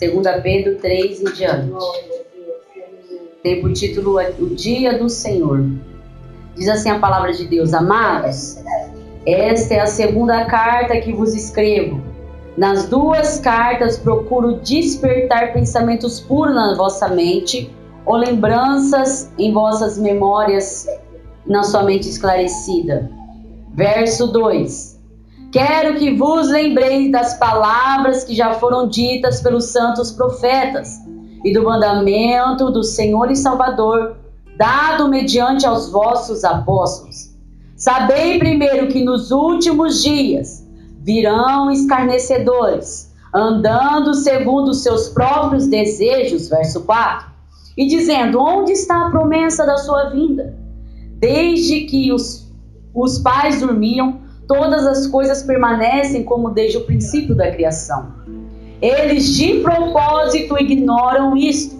2 Pedro 3 em diante. Tem por título O Dia do Senhor. Diz assim a palavra de Deus: amados, esta é a segunda carta que vos escrevo. Nas duas cartas procuro despertar pensamentos puros na vossa mente, ou lembranças em vossas memórias, na sua mente esclarecida. Verso 2. Quero que vos lembreis das palavras que já foram ditas pelos santos profetas, e do mandamento do Senhor e Salvador, dado mediante aos vossos apóstolos. Sabei primeiro que nos últimos dias virão escarnecedores, andando segundo os seus próprios desejos, verso 4, e dizendo: onde está a promessa da sua vinda? Desde que os pais dormiam, todas as coisas permanecem como desde o princípio da criação. Eles de propósito ignoram isto,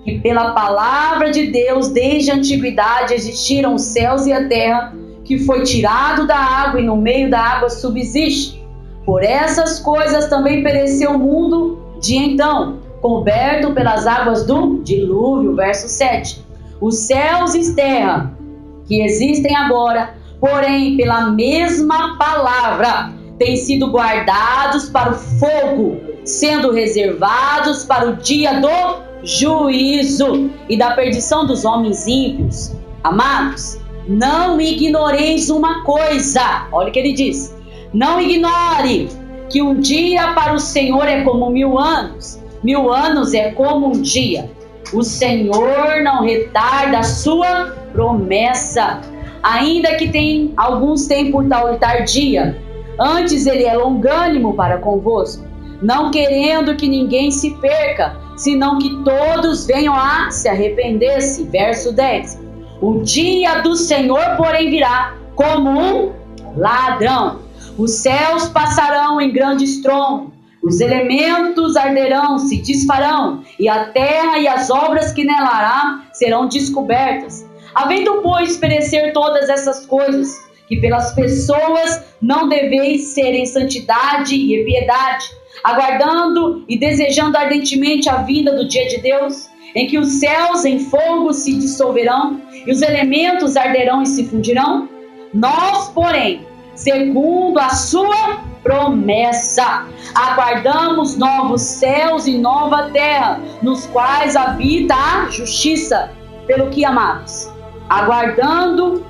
que pela palavra de Deus desde a antiguidade existiram os céus e a terra, que foi tirado da água e no meio da água subsiste. Por essas coisas também pereceu o mundo de então, coberto pelas águas do dilúvio, verso 7. Os céus e terra que existem agora, porém pela mesma palavra, têm sido guardados para o fogo, sendo reservados para o dia do juízo e da perdição dos homens ímpios. Amados, não ignoreis uma coisa. Olha o que ele diz: não ignore que um dia para o Senhor é como 1000 anos, 1000 anos é como um dia. O Senhor não retarda a sua promessa, ainda que alguns tenham por tardia. Antes ele é longânimo para convosco, não querendo que ninguém se perca, senão que todos venham a se arrepender-se. Verso 10. O dia do Senhor, porém, virá como um ladrão. Os céus passarão em grande estrondo, os elementos arderão, se desfarão, e a terra e as obras que nela há serão descobertas. Havendo, pois, perecer todas essas coisas, que pelas pessoas não deveis ser em santidade e piedade, aguardando e desejando ardentemente a vinda do dia de Deus, em que os céus em fogo se dissolverão, e os elementos arderão e se fundirão? Nós, porém, segundo a sua promessa, aguardamos novos céus e nova terra, nos quais habita a justiça. Pelo que, amados, aguardando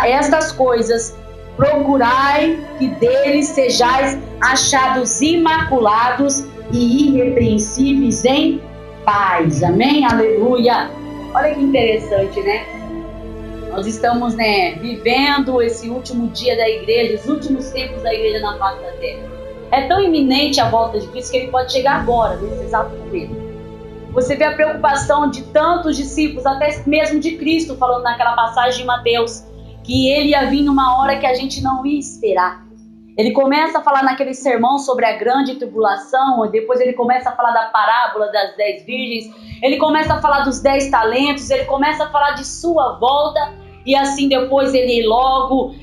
estas coisas, procurai que deles sejais achados imaculados e irrepreensíveis em paz. Amém? Aleluia! Olha que interessante, né? Nós estamos, vivendo esse último dia da igreja, os últimos tempos da igreja na face da terra. É tão iminente a volta de Cristo que ele pode chegar agora, nesse exato momento. Você vê a preocupação de tantos discípulos, até mesmo de Cristo, falando naquela passagem de Mateus, que ele ia vir numa hora que a gente não ia esperar. Ele começa a falar naquele sermão sobre a grande tribulação, depois ele começa a falar da parábola das 10 virgens, ele começa a falar dos 10 talentos, ele começa a falar de sua volta, e assim depois ele logo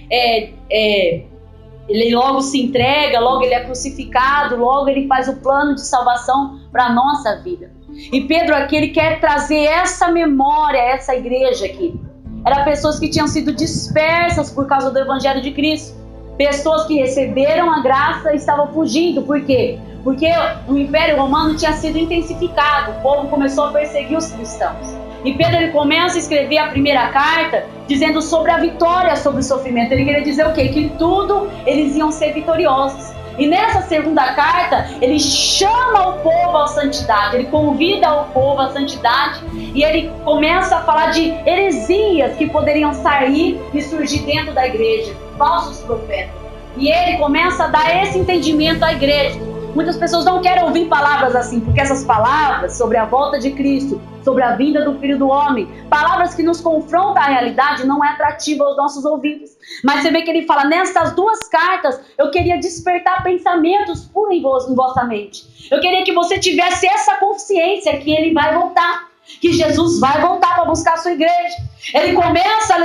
se entrega, logo ele é crucificado, logo ele faz o plano de salvação para a nossa vida. E Pedro aqui, ele quer trazer essa memória a essa igreja aqui. Eram pessoas que tinham sido dispersas por causa do Evangelho de Cristo. Pessoas que receberam a graça e estavam fugindo. Por quê? Porque o Império Romano tinha sido intensificado. O povo começou a perseguir os cristãos. E Pedro, ele começa a escrever a primeira carta dizendo sobre a vitória sobre o sofrimento. Ele queria dizer o quê? Que tudo eles iam ser vitoriosos. E nessa segunda carta, ele chama o povo à santidade, ele convida o povo à santidade, e ele começa a falar de heresias que poderiam sair e surgir dentro da igreja, falsos profetas. E ele começa a dar esse entendimento à igreja. Muitas pessoas não querem ouvir palavras assim, porque essas palavras sobre a volta de Cristo, sobre a vinda do Filho do Homem, palavras que nos confrontam à realidade, não é atrativa aos nossos ouvidos. Mas você vê que ele fala: nessas duas cartas, eu queria despertar pensamentos puros em vossa mente. Eu queria que você tivesse essa consciência que ele vai voltar, que Jesus vai voltar para buscar a sua igreja. Ele começa a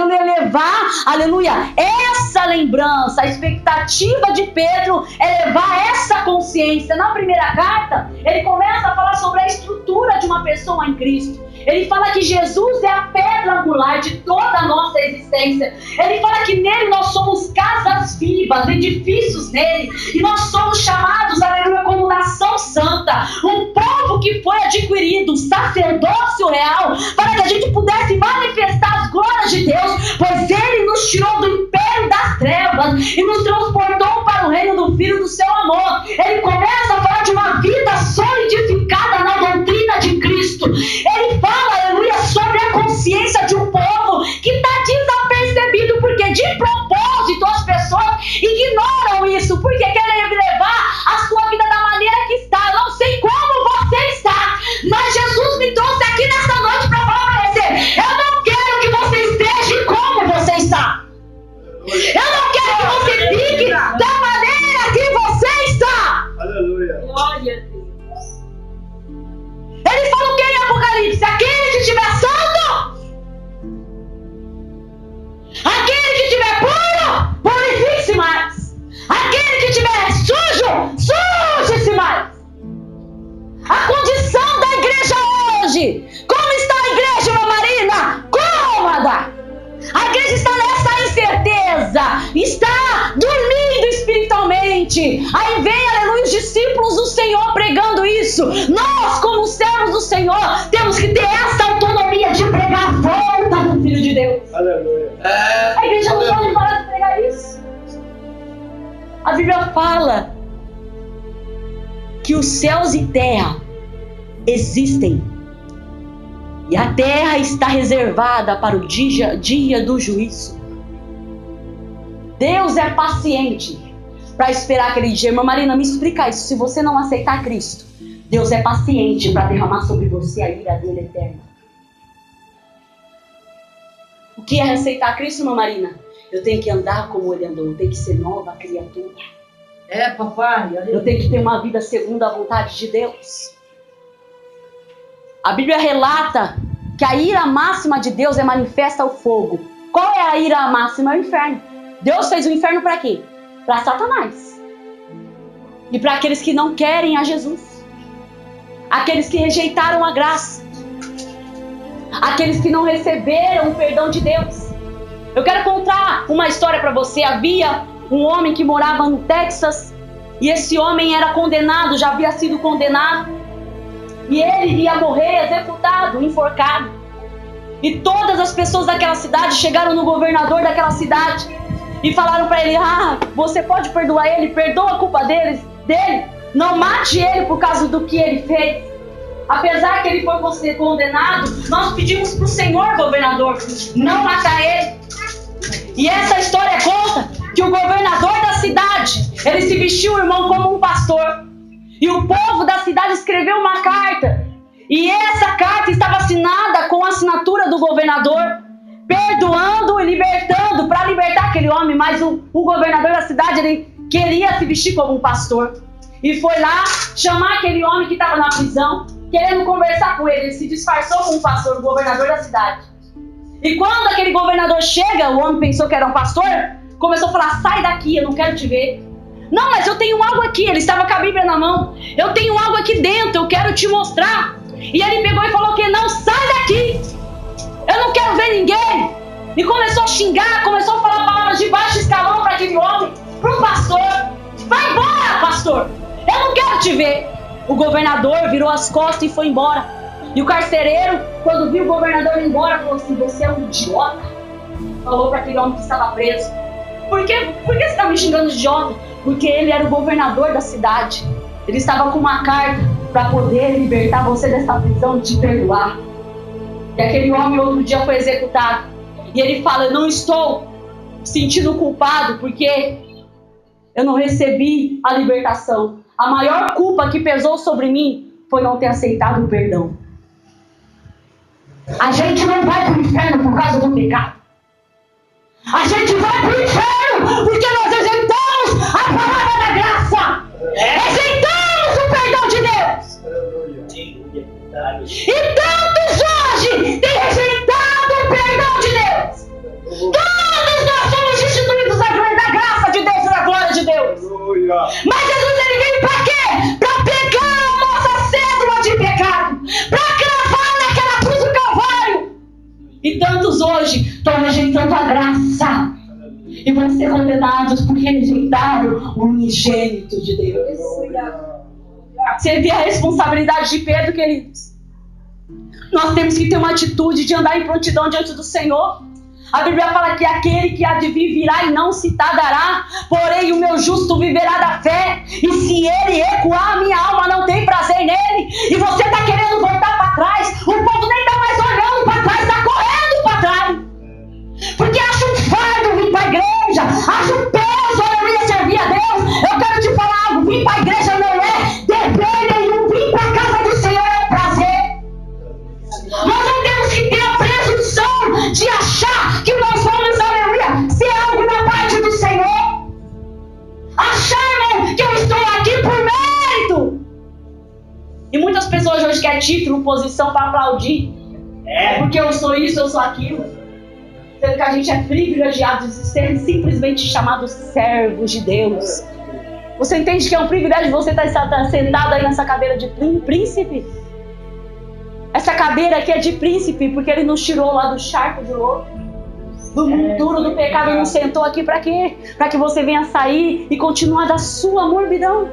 levar, aleluia, essa lembrança. A expectativa de Pedro é levar essa consciência. Na primeira carta, ele começa a falar sobre a estrutura de uma pessoa em Cristo. Ele fala que Jesus é a pedra angular de toda a nossa existência. Ele fala que nele nós somos casas vivas, edifícios nele. E nós somos chamados, aleluia, como nação santa. Um povo que foi adquirido, um sacerdócio real, para que a gente pudesse manifestar as glórias de Deus. Pois ele nos tirou do império das trevas e nos transportou para o reino do Filho do seu amor. Ele começa a falar de uma vida solidificada na doutrina de Cristo. Ele fala, aleluia, sobre a consciência de um povo que está desapercebido, porque de propósito as pessoas ignoram isso, porque querem levar a sua vida da maneira que está. Eu não sei como você está, mas Jesus me trouxe aqui nessa noite para falar para você: eu não quero que você esteja como você está. Eu não quero que você fique da maneira que você está. Aleluia. Glória a Deus. Ele fala o que em Apocalipse? Aquele que estiver santo, aquele que estiver puro, purifique-se mais. Aquele que estiver sujo, suje-se mais. A condição da igreja hoje, como está a igreja, irmã Marina? Cômoda. A igreja está nessa incerteza, está dormindo espiritualmente. Aí vem, aleluia, os discípulos do Senhor pregando isso. Nós, como servos do Senhor, temos que ter essa autonomia de pregar a volta do Filho de Deus. Aleluia. A igreja não pode parar de pregar isso. A Bíblia fala que os céus e terra existem, e a terra está reservada para o dia do juízo. Deus é paciente para esperar aquele dia. Irmã Marina, me explica isso. Se você não aceitar Cristo, Deus é paciente para derramar sobre você a ira dele eterna. O que é aceitar Cristo, irmã Marina? Eu tenho que andar como ele andou, eu tenho que ser nova criatura. É, papai. Eu tenho que ter uma vida segundo a vontade de Deus. A Bíblia relata que a ira máxima de Deus é manifesta ao fogo. Qual é a ira máxima? É o inferno. Deus fez o inferno para quê? Para Satanás. E para aqueles que não querem a Jesus. Aqueles que rejeitaram a graça. Aqueles que não receberam o perdão de Deus. Eu quero contar uma história para você. Havia um homem que morava no Texas. E esse homem era condenado, já havia sido condenado. E ele ia morrer executado, enforcado. E todas as pessoas daquela cidade chegaram no governador daquela cidade e falaram para ele: você pode perdoar ele, perdoa a culpa dele, não mate ele por causa do que ele fez. Apesar que ele foi condenado, nós pedimos para o Senhor, governador, não matar ele. E essa história conta que o governador da cidade, ele se vestiu, irmão, como um pastor. E o povo da cidade escreveu uma carta. E essa carta estava assinada com a assinatura do governador, perdoando e libertando, para libertar aquele homem. Mas o governador da cidade, ele queria se vestir como um pastor. E foi lá chamar aquele homem que estava na prisão, querendo conversar com ele. Ele se disfarçou como um pastor, o governador da cidade. E quando aquele governador chega, o homem pensou que era um pastor, começou a falar: sai daqui, eu não quero te ver. Não, mas eu tenho algo aqui. Ele estava com a Bíblia na mão. Eu tenho algo aqui dentro, eu quero te mostrar. E ele pegou e falou que não, sai daqui. Eu não quero ver ninguém. E começou a xingar, começou a falar palavras de baixo escalão para aquele homem, para o pastor. Vai embora, pastor. Eu não quero te ver. O governador virou as costas e foi embora. E o carcereiro, quando viu o governador ir embora, falou assim: você é um idiota. Falou para aquele homem que estava preso. Por que você está me xingando de idiota? Porque ele era o governador da cidade. Ele estava com uma carta para poder libertar você dessa prisão e te perdoar. E aquele homem outro dia foi executado. E ele fala: eu não estou sentindo culpado porque eu não recebi a libertação. A maior culpa que pesou sobre mim foi não ter aceitado o perdão. A gente não vai para o inferno por causa do pecado. A gente vai para o inferno porque nós rejeitamos a palavra da graça. Rejeitamos o perdão de Deus. E tantos hoje têm rejeitado o perdão de Deus. rejeitando a graça. E vão ser condenados porque rejeitaram o unigênito de Deus. Você vê a responsabilidade de Pedro, queridos? Nós temos que ter uma atitude de andar em prontidão diante do Senhor. A Bíblia fala que aquele que há de vir virá e não se tardará, porém o meu justo viverá da fé, e se ele recuar, a minha alma não tem prazer nele. E você está querendo voltar para trás, o povo nem está mais olhando para trás, está correndo para trás, porque acha um fardo vir para a igreja, acha um peso, aleluia, servir a Deus. Eu quero te falar algo: vir para a igreja não é dever nenhum, vir para a casa do Senhor é um prazer. Nós não temos que ter a presunção de achar que nós vamos, aleluia, ser algo na parte do Senhor. Achar que eu estou aqui por mérito. E muitas pessoas hoje querem título, posição para aplaudir. Porque eu sou isso, eu sou aquilo. Sendo que a gente é privilegiado de ser simplesmente chamados servos de Deus. Você entende que é um privilégio você estar sentado aí nessa cadeira de príncipe? Essa cadeira aqui é de príncipe, porque ele nos tirou lá do charco de ouro, do monturo do pecado, nos sentou aqui para quê? Para que você venha sair e continuar da sua morbidão,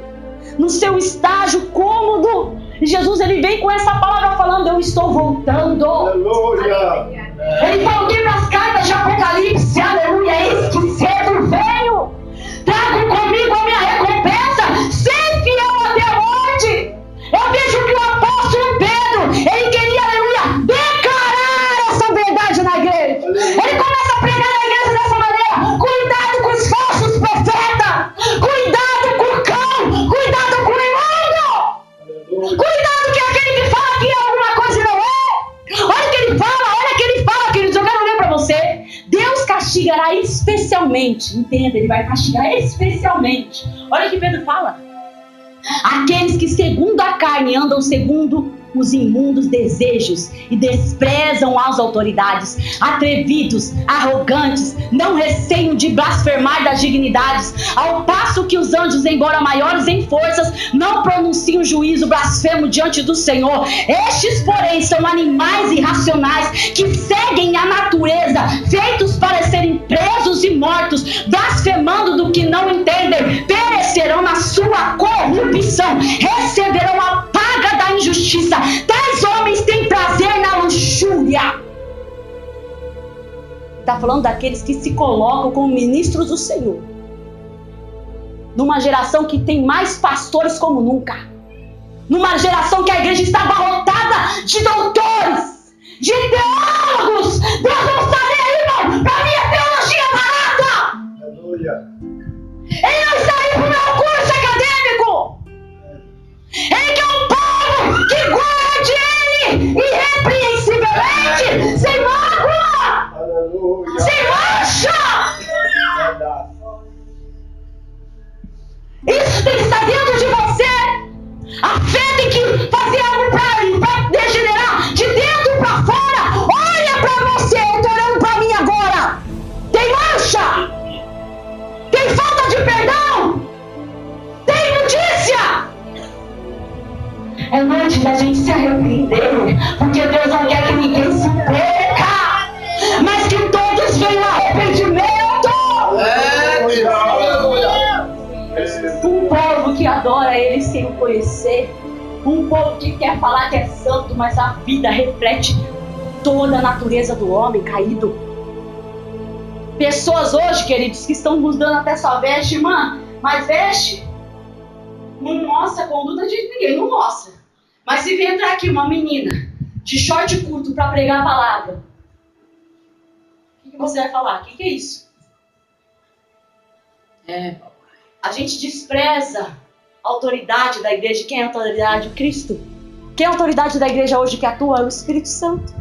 no seu estágio cômodo. E Jesus, ele vem com essa palavra falando: eu estou voltando. Aleluia. Ele falou aqui nas cartas de Apocalipse: aleluia, eis que cedo venho, trago comigo a minha recompensa, ser fiel até a morte. Eu vejo que o apóstolo Pedro, ele queria, aleluia, declarar essa verdade na igreja. Ele começa a pregar na igreja dessa maneira: cuidado com os falsos profetas, cuidado com o cão, cuidado com o imundo, cuidado que aquele que fala que é alguma coisa não é. Olha o que ele fala, queridos. Eu quero ler para você: Deus castigará especialmente, entenda, ele vai castigar especialmente. Olha o que Pedro fala: aqueles que segundo a carne andam segundo os imundos desejos e desprezam as autoridades, atrevidos, arrogantes, não receiam de blasfemar das dignidades, ao passo que os anjos, embora maiores em forças, não pronunciam juízo blasfemo diante do Senhor. Estes, porém, são animais irracionais que seguem a natureza, feitos para serem presos e mortos, blasfemando do que não entendem, perecerão na sua corrupção, receberão a paga da injustiça. Tais homens têm prazer na luxúria. Está falando daqueles que se colocam como ministros do Senhor, numa geração que tem mais pastores como nunca, numa geração que a igreja está abarrotada de doutores, de teólogos. Deus não está nem aí, irmão, para minha teologia barata. Aleluia. Ele não está aí para o meu curso acadêmico. Ele quer um povo que guarde ele irrepreensivelmente, sem mácula, aleluia, sem mancha. Isso tem que estar dentro de você. A fé tem que fazer algo para degenerar de dentro para fora. Olha para você, eu estou olhando para mim agora. Tem mancha? Tem falta de perdão? Tem imundícia? É noite da gente se arrepender, porque Deus não quer que ninguém se perca, mas que todos venham ao arrependimento. Um povo que adora Ele sem o conhecer, um povo que quer falar que é santo, mas a vida reflete toda a natureza do homem caído. Pessoas hoje, queridos, que estão mudando até sua veste, irmã, mas veste não mostra a conduta de ninguém, não mostra. Mas se vier entrar aqui uma menina de short curto para pregar a palavra, o que você vai falar? O que é isso? A gente despreza a autoridade da igreja. Quem é a autoridade? Cristo. Quem é a autoridade da igreja hoje que atua? É o Espírito Santo.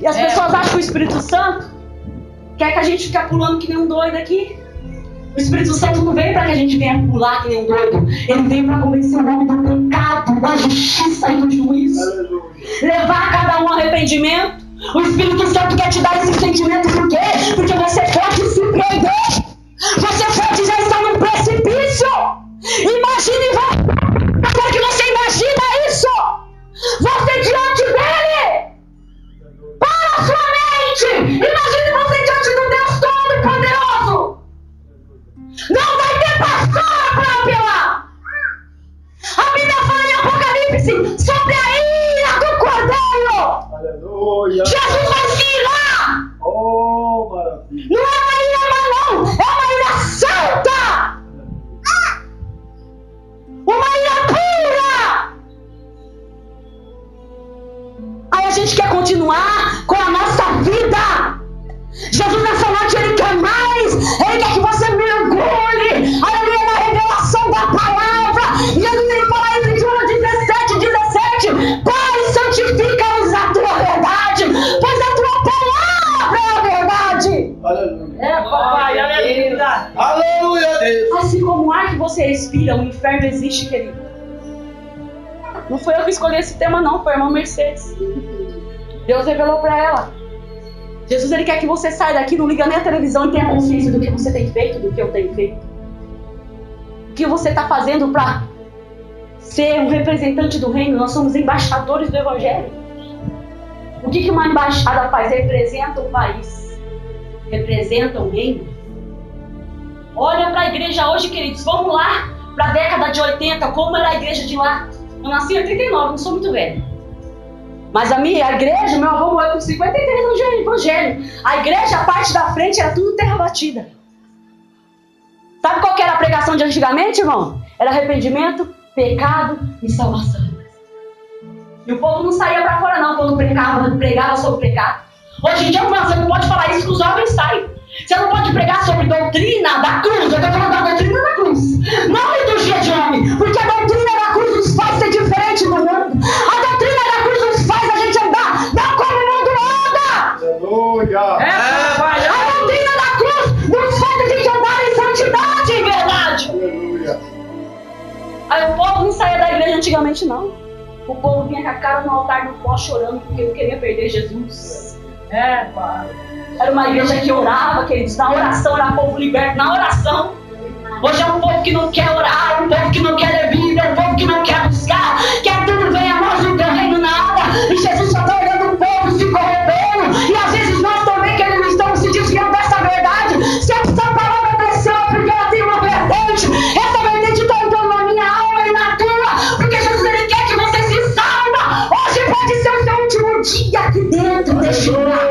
E as pessoas acham que o Espírito Santo quer que a gente fique pulando que nem um doido aqui. O Espírito Santo não veio para que a gente venha pular que nem um doido. Ele veio para convencer o homem do pecado, da justiça e do juízo. Levar cada um ao arrependimento. O Espírito Santo quer te dar esse sentimento. Por quê? Porque você pode se perder. Você pode já estar num precipício. Imagine você, que você imagina isso. Você diante dele. Para a sua mente. Imagine você diante do Deus papai, aleluia. Aleluia, Deus. Assim como o ar que você respira, o inferno existe, querido. Não foi eu que escolhi esse tema, não. Foi a irmã Mercedes. Deus revelou para ela. Jesus, ele quer que você saia daqui, não liga nem a televisão e tenha consciência do que você tem feito, do que eu tenho feito. O que você está fazendo para ser um representante do reino. Nós somos embaixadores do Evangelho. O que uma embaixada faz? Representa o país. Representa o reino. Olha para a igreja hoje, queridos. Vamos lá para a década de 80. Como era a igreja de lá? Eu nasci em 89, não sou muito velha. Mas a igreja, meu avô morreu com 53 anos de evangelho. A igreja, a parte da frente, era tudo terra batida. Sabe qual que era a pregação de antigamente, irmão? Era arrependimento, pecado e salvação. E o povo não saía pra fora não quando pregava sobre pecado. Hoje em dia, irmão, você não pode falar isso que os homens saem. Você não pode pregar sobre doutrina da cruz. Eu estou falando da doutrina da cruz. Não liturgia de homem. Porque a doutrina da cruz nos faz ser diferente do mundo. A doutrina da cruz nos faz a gente andar não como o mundo anda. Aleluia. A doutrina da cruz nos faz a gente andar em santidade, em verdade. Aleluia. Aí o povo não saía da igreja antigamente, não. O povo vinha com a cara no altar do pó chorando porque não queria perder Jesus. Pai. Era uma igreja que orava, queridos. Na oração era povo liberto. Na oração. Hoje é um povo que não quer orar, é um povo que não quer ler Bíblia, é um povo que não quer buscar, quer tudo venha a nós, não tem reino nada. E Jesus só está olhando o povo se corrompendo. E às vezes nós também queremos estamos se desviando dessa verdade. Se essa palavra desceu, porque ela tem uma vertente. Essa vertente está entrando na minha alma e na tua. Porque Jesus ele quer que você se salva. Hoje pode ser o seu último dia aqui dentro deste lugar.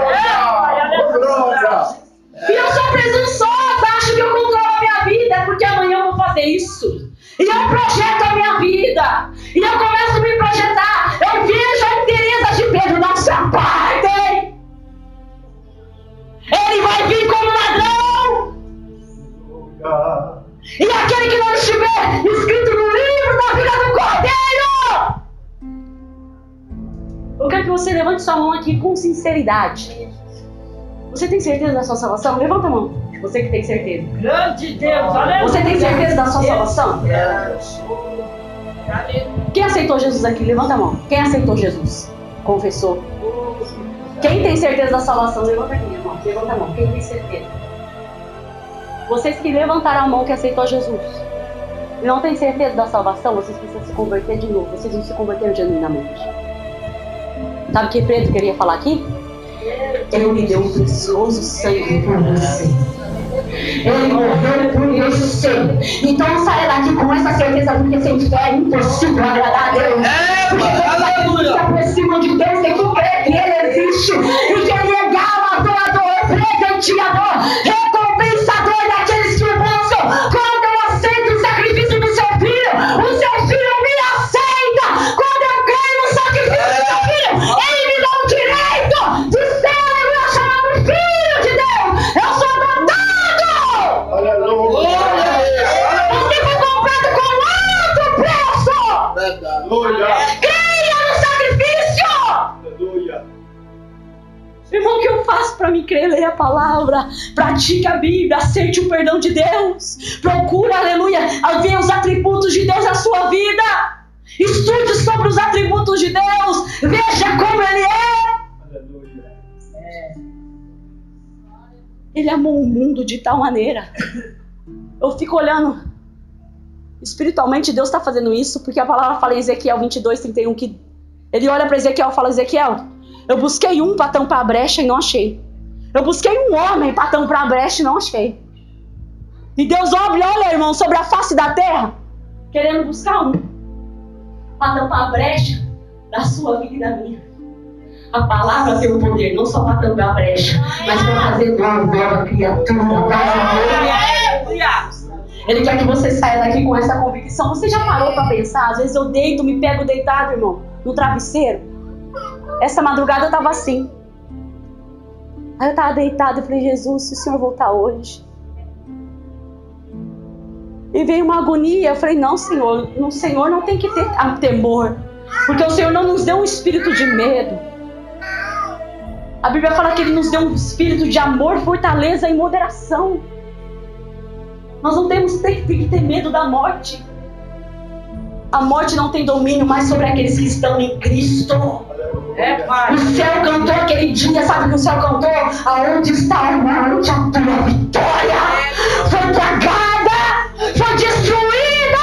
E eu sou presunçosa, acho que eu controlo a minha vida, porque amanhã eu vou fazer isso. E eu projeto a minha vida. E eu começo a me projetar. Eu vejo a inteireza de Pedro da sua parte. Ele vai vir como ladrão. E aquele que não estiver escrito no livro da vida do Cordeiro. Eu quero que você levante sua mão aqui com sinceridade. Você tem certeza da sua salvação? Levanta a mão. Você que tem certeza. Grande Deus, aleluia. Você tem certeza da sua salvação? Quem aceitou Jesus aqui? Levanta a mão. Quem aceitou Jesus? Confessou. Quem tem certeza da salvação? Levanta aqui, irmão. Levanta a mão. Quem tem certeza? Vocês que levantaram a mão que aceitou Jesus e não tem certeza da salvação, vocês precisam se converter de novo. Vocês não se converteram genuinamente. Sabe o que Pedro queria falar aqui? Ele me deu um precioso sangue por você. Ele morreu por você. Então saia daqui com essa certeza, porque sem fé é impossível agradar a Deus. Porque você se aproxima de Deus, tem que crer que Ele existe. E que Ele é galardoador, presenteador, recompensador daqueles que o buscam. Quando eu aceito o sacrifício do seu filho, o seu filho me aceita. Quando eu creio no sacrifício do seu filho, Ele me dá o direito de ser chamado filho de Deus. Eu sou adotado. Aleluia. Você foi comprado com alto preço. Aleluia. Creia no sacrifício. Aleluia. Irmão, o que eu faço para me crer? Leia a palavra, pratique a Bíblia, aceite o perdão de Deus, procura, aleluia, ver os atributos de Deus na sua vida, estude sobre os atributos de Deus, veja como Ele é. Aleluia. Ele amou o mundo de tal maneira. Eu fico olhando, espiritualmente Deus está fazendo isso, porque a palavra fala em Ezequiel 22:31, que Ele olha para Ezequiel e fala: Ezequiel, eu busquei um para tampar a brecha e não achei. Eu busquei um homem para tampar a brecha e não achei. E Deus olha, irmão, sobre a face da terra, querendo buscar um para tampar a brecha da sua vida e da minha. A palavra tem o poder, não só para tampar a brecha, mas para fazer uma nova criatura. Ele quer que você saia daqui com essa convicção. Você já parou para pensar? Às vezes eu deito, me pego deitado, irmão, no travesseiro. Essa madrugada eu tava assim. Aí eu tava deitado e falei: Jesus, se o Senhor voltar hoje. E veio uma agonia. Eu falei: não, Senhor, no Senhor não tem que ter temor, porque o Senhor não nos deu um espírito de medo. A Bíblia fala que Ele nos deu um espírito de amor, fortaleza e moderação. Nós não temos que ter medo da morte. A morte não tem domínio mais sobre aqueles que estão em Cristo. Pai. O céu cantou aquele dia, sabe o que o céu cantou? Aonde está, irmão? A tua vitória foi tragada, foi destruída.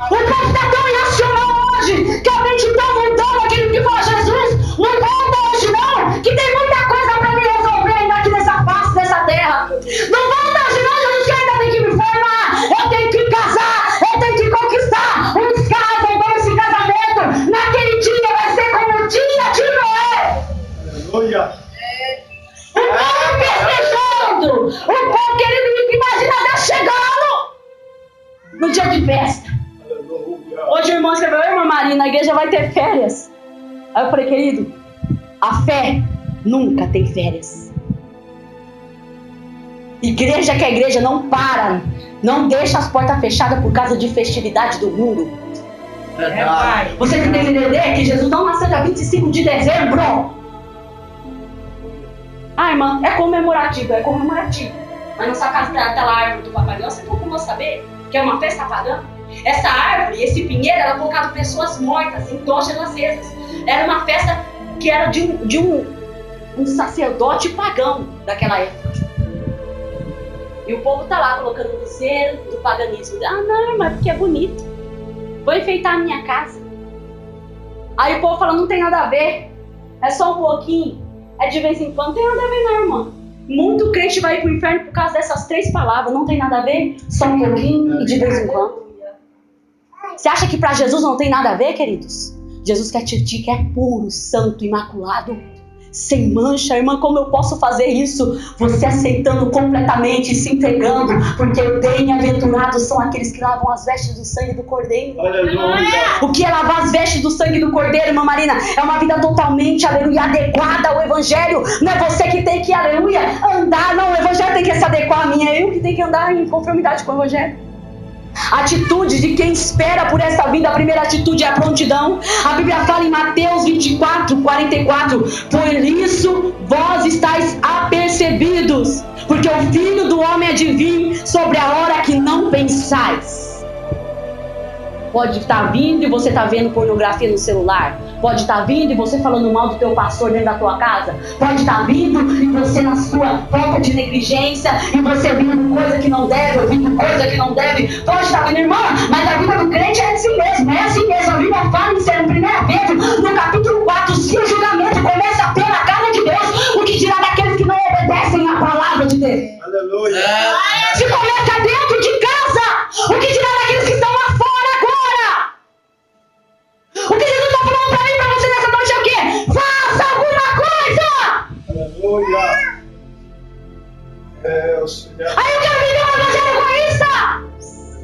O povo está tão irracional hoje, que a mente está mudando. Aquele que fala, Jesus, não volta hoje não, que tem muita coisa para me resolver ainda aqui nessa face, dessa terra. Não volta hoje não, Jesus, que ainda tem que me formar, eu tenho que casar, eu tenho que conquistar. Uns casam, vão esse casamento, naquele dia vai ser como o dia de Noé. Aleluia. O povo festejando, o povo querendo, imagina Deus chegando no dia de festa. Hoje o irmão escreveu, irmã Marina, a igreja vai ter férias. Aí eu falei, querido, a fé nunca tem férias. Igreja que é igreja não para, não deixa as portas fechadas por causa de festividade do mundo. Pai. Você tem que entender que Jesus não nasceu dia 25 de dezembro. Ah, irmã, é comemorativo. Mas na sua casa tem aquela árvore do Papai Noel, você procurou saber que é uma festa pagã? Essa árvore, esse pinheiro, era colocado pessoas mortas em tochas acesas. Era uma festa que era de um sacerdote pagão daquela época. E o povo tá lá colocando o zelo do paganismo. Ah, não, mas porque é bonito. Vou enfeitar a minha casa. Aí o povo fala, não tem nada a ver. É só um pouquinho. É de vez em quando. Não tem nada a ver não, irmão. Muito crente vai ir pro inferno por causa dessas 3 palavras. Não tem nada a ver. Só um pouquinho e de vez em quando. Você acha que para Jesus não tem nada a ver, queridos? Jesus quer te quer puro, santo, imaculado, sem mancha. Irmã, como eu posso fazer isso? Você aceitando completamente e se entregando, porque bem-aventurados são aqueles que lavam as vestes do sangue do Cordeiro. Aleluia. O que é lavar as vestes do sangue do Cordeiro, irmã Marina? É uma vida totalmente, aleluia, adequada ao Evangelho. Não é você que tem que, aleluia, andar. Não, o Evangelho tem que se adequar a mim. É eu que tenho que andar em conformidade com o Evangelho. Atitude de quem espera por essa vida. A primeira atitude é a prontidão. A Bíblia fala em Mateus 24:44: por isso vós estáis apercebidos, porque o Filho do Homem há de vir sobre a hora que não pensais. Pode estar vindo e você está vendo pornografia no celular. Pode estar vindo e você falando mal do teu pastor dentro da tua casa. Pode estar vindo e você na sua falta de negligência e você vindo coisa que não deve, ouvindo coisa que não deve. Pode estar vindo, irmã, mas a vida do crente é assim mesmo. É assim mesmo. A Bíblia fala em 1 Pedro, no capítulo 4, se o julgamento começa pela cara de Deus, o que dirá daqueles que não obedecem à palavra de Deus? Aleluia. Se começa dentro de casa, o que dirá daqueles que estão lá fora agora? O que Jesus está falando para mim, para você nessa noite é o quê? Faça alguma coisa! Aleluia. É o Senhor. Aí eu quero viver um evangelho egoísta!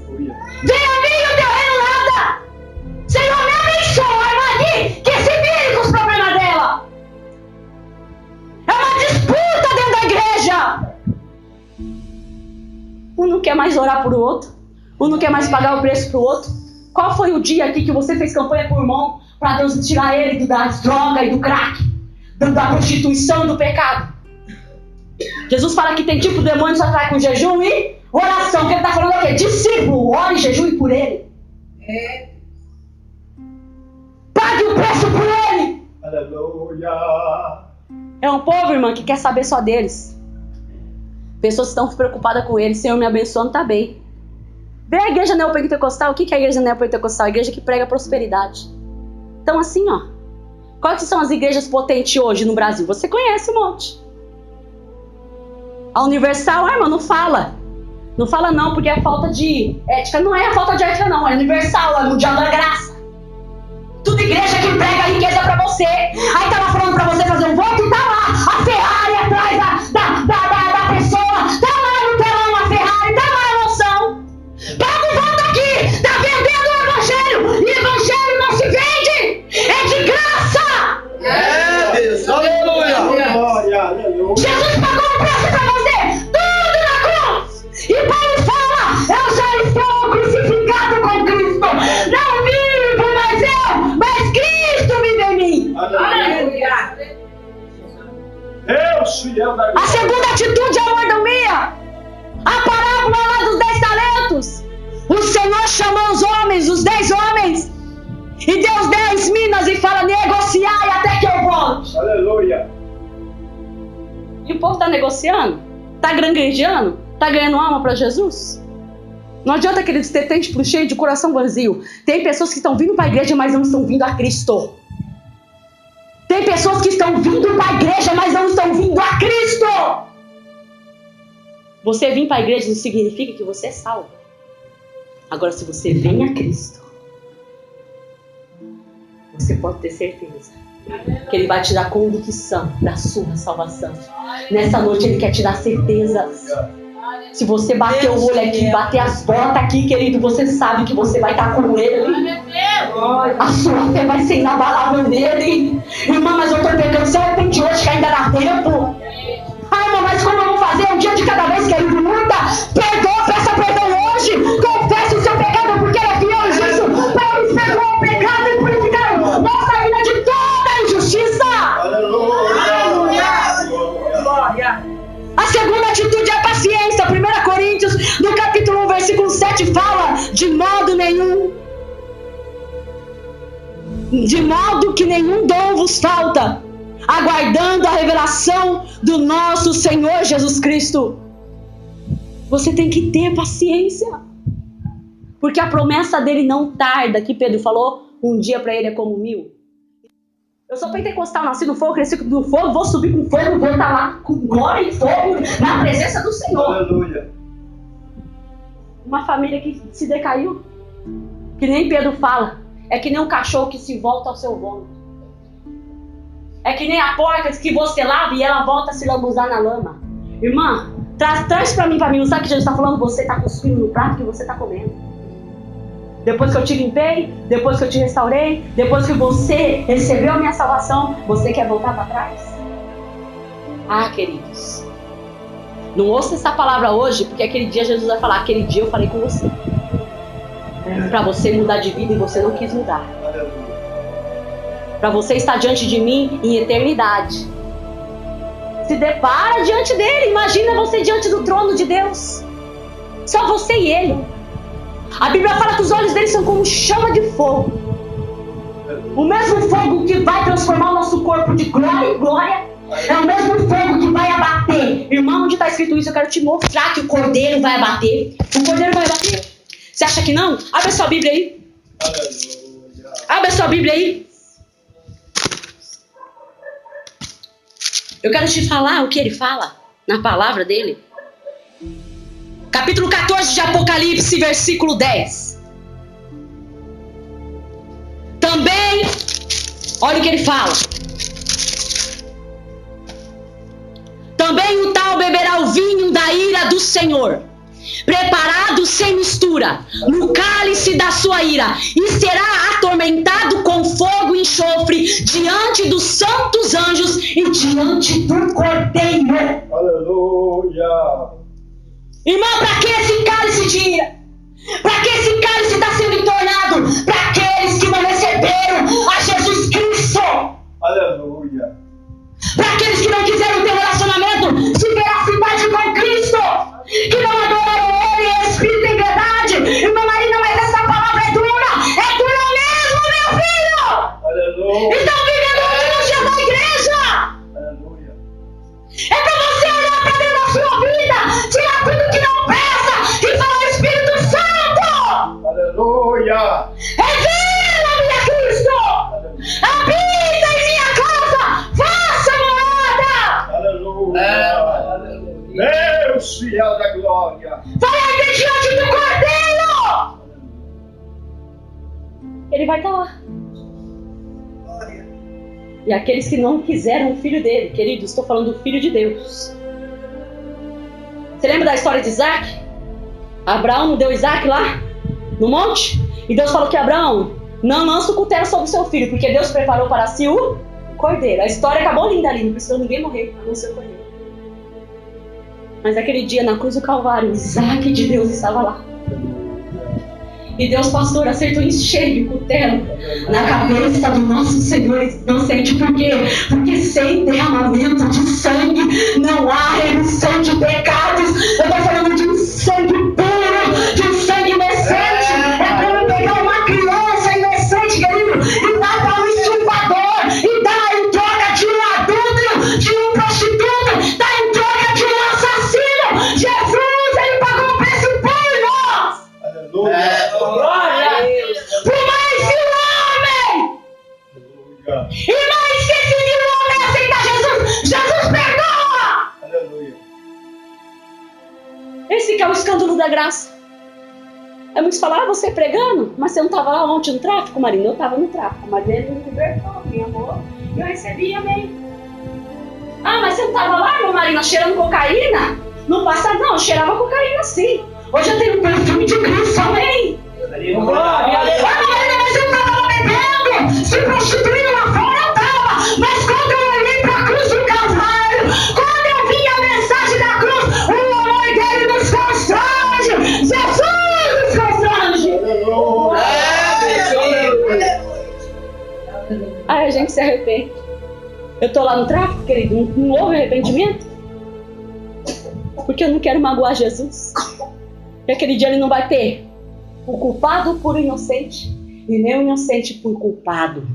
Aleluia. Venha a mim o teu reino nada! Senhor, me abençoa, irmã aqui, que se vire com os problemas dela! É uma disputa dentro da igreja! Um não quer mais orar por o outro, um não quer mais pagar o preço pro outro. Qual foi o dia aqui que você fez campanha por irmão para Deus tirar ele das drogas e do crack, da prostituição e do pecado? Jesus fala que tem tipo de demônio que só trai com jejum e oração. Que ele está falando é o quê? Discípulo, ore, jejue por ele. Pague o preço por ele. Aleluia. É um povo, irmã, que quer saber só deles. Pessoas que estão preocupadas com ele. Senhor, me abençoa, não está bem. Vê a igreja neopentecostal. O que é a igreja neopentecostal? A igreja que prega prosperidade. Então assim, ó. Quais são as igrejas potentes hoje no Brasil? Você conhece um monte. A Universal, irmã, não fala. Não fala não, porque é falta de ética. Não é falta de ética não, é Universal, é Mundial da Graça. Tudo igreja que prega a riqueza pra você. Aí tá lá falando pra você fazer um voto e tá lá a Ferrari atrás da pessoa. Tá lá no telão a Ferrari, tá lá a emoção. Paga o voto aqui, tá vendendo o evangelho. E evangelho não se vende, é de graça. É, Deus. Aleluia. Glória. Aleluia. Jesus pagou o preço pra você, tudo na cruz. E Paulo fala, eu já estou crucificado com Cristo. Não vivo mais eu, mas Cristo vive em mim. Aleluia. atitude de mordomia. A parábola lá dos 10 talentos. O Senhor chamou os homens, os 10 homens, e deu os 10 minas e fala: negociai até que eu volte. Aleluia. E o povo está negociando? Está granguejando? Está ganhando alma para Jesus? Não adianta aqueles ter templo cheio de coração vazio. Tem pessoas que estão vindo para a igreja, mas não estão vindo a Cristo. Tem pessoas que estão vindo para a igreja, mas não estão vindo a Cristo. Você vir para a igreja não significa que você é salvo. Agora, se você vem a Cristo, você pode ter certeza que Ele vai te dar convicção da sua salvação. Nessa noite Ele quer te dar certezas. Se você bater o olho aqui, bater as botas aqui, querido, você sabe que você vai estar com Ele. A sua fé vai ser inabalável nele. Irmã, mas eu estou pecando. Se arrepende hoje que ainda dá tempo. Ai, irmã, mas como eu vou fazer? Um dia de cada vez, querido, luta. Perdoa, peça perdão hoje. Confesse o seu pecado, porque Ele é fiel e justo para nos perdoar o pecado e purificar nossa vida de toda injustiça. A segunda atitude é a paciência. 1 Coríntios, no capítulo 1, versículo 7, fala: de modo que nenhum dom vos falta, aguardando a revelação do nosso Senhor Jesus Cristo. Você tem que ter paciência, porque a promessa dele não tarda. Que Pedro falou, um dia para ele é como 1000. Eu sou pentecostal, nasci no fogo, cresci no fogo, vou subir com fogo, vou estar lá com glória e fogo na presença do Senhor. Aleluia. Uma família que se decaiu, que nem Pedro fala, é que nem um cachorro que se volta ao seu vômito. É que nem a porca que você lava e ela volta a se lambuzar na lama. Irmã, traz pra mim, não sabe que Jesus está falando? Você está cuspindo no prato que você está comendo. Depois que eu te limpei, depois que eu te restaurei, depois que você recebeu a minha salvação, você quer voltar para trás? Ah, queridos, não ouça essa palavra hoje, porque aquele dia Jesus vai falar: aquele dia eu falei com você, para você mudar de vida e você não quis mudar, para você estar diante de mim em eternidade. Se depara diante dele, imagina você diante do trono de Deus, só você e ele. A Bíblia fala que os olhos dele são como chama de fogo. O mesmo fogo que vai transformar o nosso corpo de glória em glória é o mesmo fogo que vai abater. Irmão, onde está escrito isso? Eu quero te mostrar que o cordeiro vai abater. O cordeiro vai abater. Você acha que não? Abre a sua Bíblia aí. Abre a sua Bíblia aí. Eu quero te falar o que ele fala na palavra dele. Capítulo 14 de Apocalipse, versículo 10. Também, olha o que ele fala. Também o tal beberá o vinho da ira do Senhor, preparado sem mistura, no cálice da sua ira, e será atormentado com fogo e enxofre diante dos santos anjos e diante do Cordeiro. Aleluia. Irmão, para que esse cálice de ira? Para que esse cálice está sendo entornado? Para aqueles que não receberam a Jesus Cristo. Aleluia. Para aqueles que não quiseram ter relacionamento de veracidade com Cristo, que não adoraram Ele em espírito e em verdade. Irmã Marina, mas essa palavra é dura mesmo, meu filho. Aleluia. Então vivendo hoje no dia da igreja. Aleluia. É para você olhar para dentro da sua vida, tirar tudo que não presta e falar: Espírito Santo, Aleluia. revela-me a Cristo, habita em minha casa, faça morada. Aleluia. Deus fiel da glória. Vai aqui diante do Cordeiro. Ele vai estar lá. E aqueles que não quiseram o filho dele, queridos, estou falando do filho de Deus. Você lembra da história de Isaac? Abraão não deu Isaac lá no monte? E Deus falou que Abraão, não lança o cutelo sobre o seu filho, porque Deus preparou para si o cordeiro. A história acabou linda ali, não precisou ninguém morrer, a não ser o cordeiro. Mas aquele dia na cruz do Calvário, Isaac de Deus estava lá. E Deus, pastor, acertou em cheio de cutelo na cabeça do nosso Senhor inocente. Por quê? Porque sem derramamento de sangue não há remissão de pecados. Eu estou falando de um sangue puro, de um sangue inocente. É como pegar uma criança inocente, querido, e dar para um estuprador, e dar em troca de um adúltero, de um prostituto, dar em troca de um assassino. Jesus, ele pagou um preço por nós. Aleluia. Glória a Deus. Por mais que o homem, e mais que esse homem aceita Jesus, Jesus perdoa. Aleluia. Esse que é o escândalo da graça. É muitos falam, você pregando, mas você não estava lá ontem no tráfico, Marina? Eu estava no tráfico, mas ele me libertou, me amou, e eu recebi, amém. Ah, mas você não estava lá, irmã Marina, cheirando cocaína? No passado, não, eu cheirava cocaína sim. Hoje eu tenho um perfume de Cristo, amém. Glória a Deus. Ah, Marina, mas eu estava lá bebendo, se prostituindo lá fora, eu estava. Mas quando eu olhei para a cruz do Calvário, quando eu vi a mensagem da cruz, o amor dele nos constrange. Jesus nos constrange. Aí a gente se arrepende. Eu tô lá no tráfico, querido, não houve arrependimento? Porque eu não quero magoar Jesus. E aquele dia ele não vai ter o culpado por inocente e nem o inocente por culpado.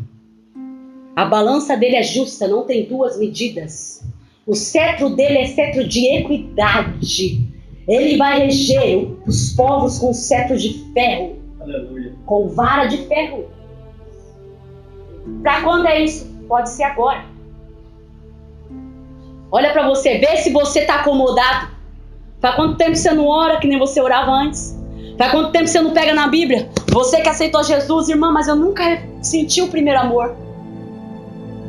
A balança dele é justa, não tem duas medidas. O cetro dele é cetro de equidade. Ele vai reger os povos com cetro de ferro. Aleluia. Com vara de ferro. Pra quando é isso? Pode ser agora. Olha pra você, vê se você tá acomodado. Faz quanto tempo você não ora que nem você orava antes? Faz quanto tempo você não pega na Bíblia? Você que aceitou Jesus, irmã, mas eu nunca senti o primeiro amor.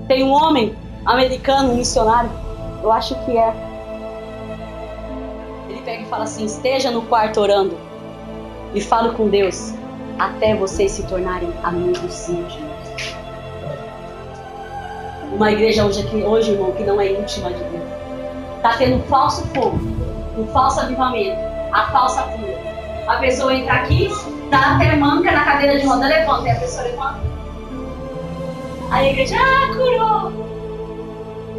Tem um homem americano, um missionário, eu acho que é. Ele pega e fala assim, esteja no quarto orando e fale com Deus até vocês se tornarem amigos íntimos. Uma igreja hoje, irmão, que não é íntima de Deus. Está tendo falso fogo, um falso avivamento, a falsa cura. A pessoa entra aqui, dá até manca na cadeira de roda, levanta, e a pessoa levanta. Aí a igreja, curou.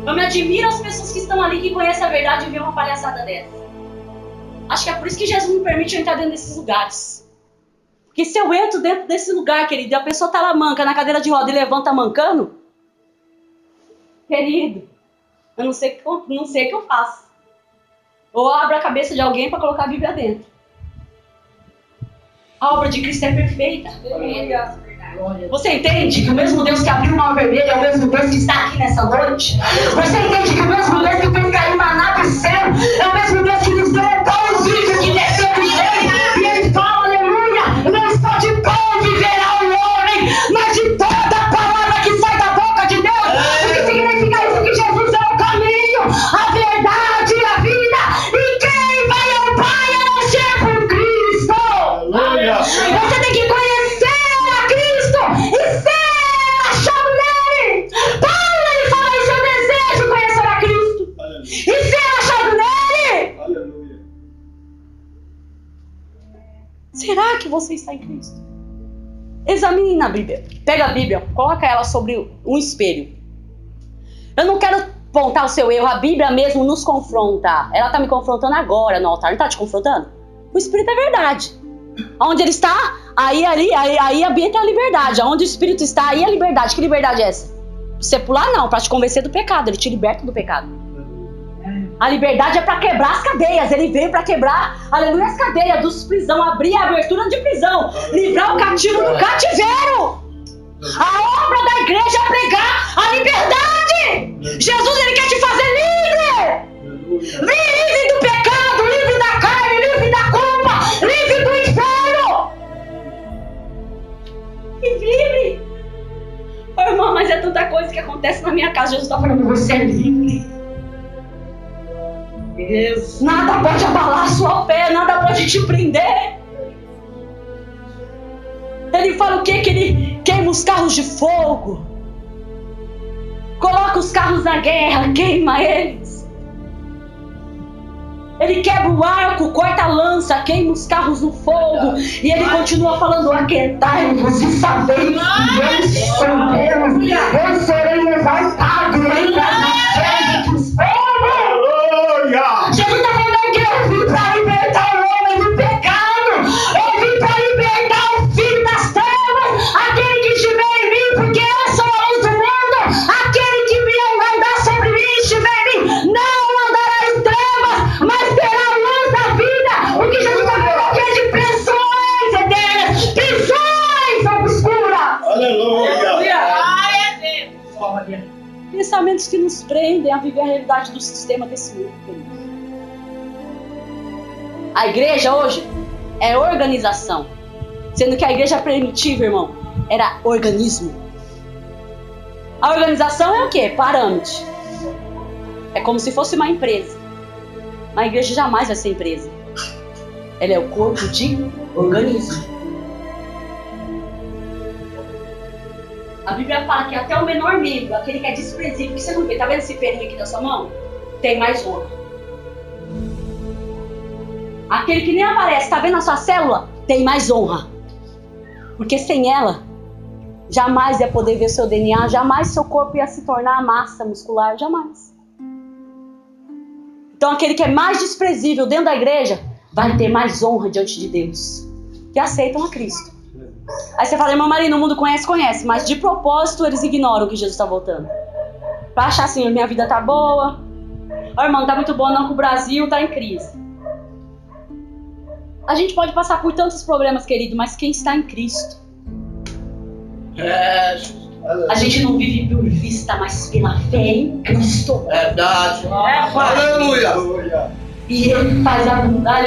Eu me admiro as pessoas que estão ali, que conhecem a verdade e veem uma palhaçada dessa. Acho que é por isso que Jesus me permite eu entrar dentro desses lugares. Porque se eu entro dentro desse lugar, querido, e a pessoa tá lá manca na cadeira de roda e levanta mancando, querido, eu não sei o que eu faço. Ou abro a cabeça de alguém para colocar a Bíblia dentro. A obra de Cristo é perfeita. Você entende que o mesmo Deus que abriu o mar vermelho é o mesmo Deus que está aqui nessa noite? Você entende que o mesmo Deus que fez cair maná do céu é o mesmo Deus que nos deu o pãozinho que desceu do céu? E ele fala, aleluia, não só de pão viverá o homem, mas de toda a palavra que sai da boca de Deus. O que significa isso? Que Jesus é o caminho, a verdade e a vida. E quem vai ao Pai a não ser por Cristo? Aleluia. Você tem que conhecer a Cristo e ser achado nele. Paulo, ele fala isso, eu desejo conhecer a Cristo. Aleluia. E ser achado nele. Aleluia. Será que você está em Cristo? Examine na Bíblia. Pega a Bíblia, coloca ela sobre um espelho. Eu não quero apontar o seu erro. A Bíblia mesmo nos confronta. Ela está me confrontando agora no altar. Não está te confrontando? O Espírito é verdade. Onde ele está, aí habita a liberdade. Onde o Espírito está, aí a liberdade. Que liberdade é essa? Você pular não, para te convencer do pecado. Ele te liberta do pecado. A liberdade é para quebrar as cadeias. Ele veio para quebrar, aleluia, as cadeias dos prisão, abrir a abertura de prisão, livrar o cativo do cativeiro. A obra da igreja é pregar a liberdade. Jesus, ele quer te fazer livre. Livre do pecado, livre da carne, livre da culpa, livre do inferno. Livre. Ô, irmão, mas é tanta coisa que acontece na minha casa. Jesus está falando, você é livre. Deus. Nada pode abalar a sua fé, nada pode te prender. Ele fala o quê? Que ele queima os carros de fogo, coloca os carros na guerra, queima eles. Ele quebra o arco, corta a lança, queima os carros no fogo. E ele continua falando: aquietai-vos e sabeis que eu sou Deus. Eu serei exaltado entre as nações dos povos. Jesus está falando que eu vim para libertar o homem do pecado. Eu vim para libertar o filho das trevas. Aquele que estiver em mim, porque eu sou a luz do mundo. Aquele que me andar sobre mim, estiver em mim, não andará em trevas, mas terá a luz da vida. O que Jesus está falando aqui é de prisões eternas, prisões obscuras. Aleluia. Pensamentos que nos prendem a viver a realidade do sistema desse mundo, querido. A igreja hoje é organização, sendo que a igreja primitiva, irmão, era organismo. A organização é o quê? Parâmetro. É como se fosse uma empresa. A igreja jamais vai ser empresa. Ela é o corpo de organismo. A Bíblia fala que até o menor membro, aquele que é desprezível, que você não vê, tá vendo esse pelinho aqui da sua mão? Tem mais honra. Aquele que nem aparece, tá vendo a sua célula? Tem mais honra. Porque sem ela, jamais ia poder ver seu DNA, jamais seu corpo ia se tornar massa muscular, jamais. Então aquele que é mais desprezível dentro da igreja, vai ter mais honra diante de Deus. Que aceitam a Cristo. Aí você fala: irmão Marino, o mundo conhece, mas de propósito eles ignoram que Jesus está voltando. Pra achar assim: minha vida tá boa. Ó, irmão, não tá muito boa não, que o Brasil tá em crise. A gente pode passar por tantos problemas, querido, mas quem está em Cristo? A gente não vive por vista, mas pela fé em Cristo. É verdade. Aleluia. E Ele faz abundar,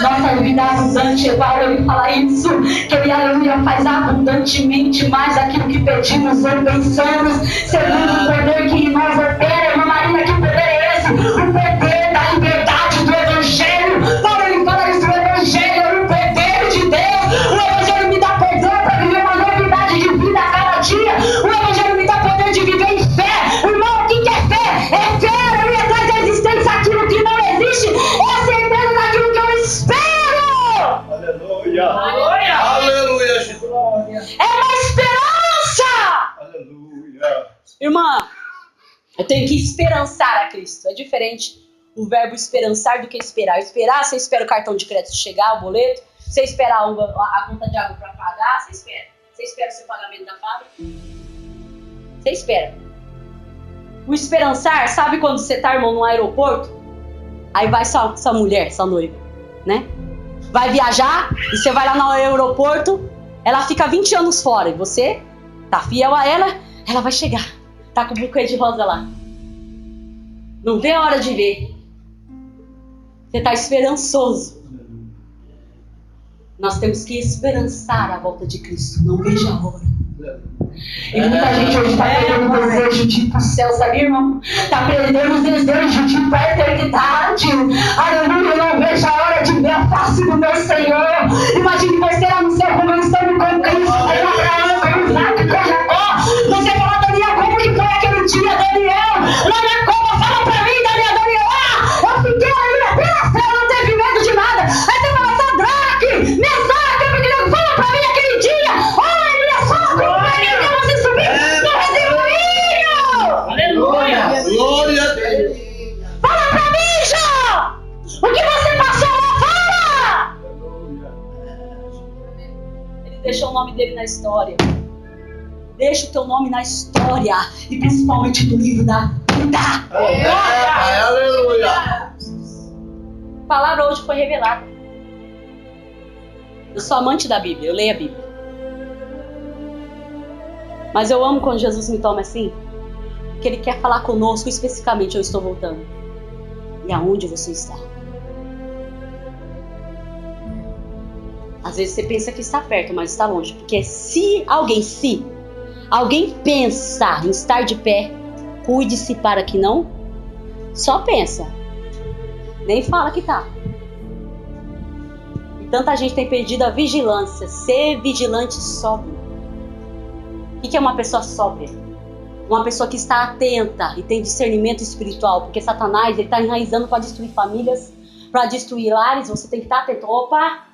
nossa vida abundante. Eu ouvi falar isso, que Ele, aleluia, faz abundantemente mais aquilo que pedimos ou pensamos, segundo o poder que em nós opera. Irmã Marina, que poder é esse? O poder da liberdade do Evangelho. Paulo, ele fala isso: o Evangelho é o poder de Deus. O Evangelho me dá poder para viver uma novidade de vida a cada dia. O Evangelho me dá poder de viver em fé. Irmão, o que é fé? É fé, aleluia, traz a existência aquilo que não existe. É certeza daquilo que eu espero. Aleluia, Jesus. É uma esperança. Aleluia. Irmã, eu tenho que esperançar a Cristo. É diferente o verbo esperançar do que esperar. Esperar, você espera o cartão de crédito chegar, o boleto. Você espera a conta de água para pagar. Você espera. Você espera o seu pagamento da fábrica. Você espera. O esperançar, sabe quando você tá, irmão, no aeroporto? Aí vai sua mulher, sua noiva, né? Vai viajar e você vai lá no aeroporto, ela fica 20 anos fora e você tá fiel a ela, ela vai chegar. Tá com o buquê de rosa lá. Não vê a hora de ver. Você tá esperançoso. Nós temos que esperançar a volta de Cristo. Não veja a hora. E muita gente hoje está perdendo o desejo de ir para o céu, sabia, irmão? Está perdendo o desejo de ir para a eternidade. Aleluia, eu não vejo a hora de ver a face do meu Senhor. Imagine você lá no céu conversando com Cristo, com Abraão, com Isaac, com Jacó. Você fala: Daniel, como que foi aquele dia, Daniel? Lá na cova, fala para mim, Daniel, eu fiquei ali até na céu, não teve medo de nada. Aí você fala: Sadraque, Mesaque, Abednego, fala para mim aquele dia. Olha, minha sogra, você subiu no redemoinho. Aleluia. Glória a Deus. Fala pra mim, Jó! O que você passou lá fora? Ele deixou o nome dele na história. Deixa o teu nome na história. E principalmente no livro da vida. Aleluia. A palavra hoje foi revelada. Eu sou amante da Bíblia, eu leio a Bíblia. Mas eu amo quando Jesus me toma assim, porque Ele quer falar conosco especificamente: eu estou voltando. E aonde você está? Às vezes você pensa que está perto, mas está longe. Porque se alguém pensa em estar de pé, cuide-se para que não. Só pensa. Nem fala que está. E tanta gente tem perdido a vigilância. Ser vigilante sóbrio. O que é uma pessoa sóbria? Uma pessoa que está atenta e tem discernimento espiritual. Porque Satanás está enraizando para destruir famílias, para destruir lares, você tem que estar atento. Opa,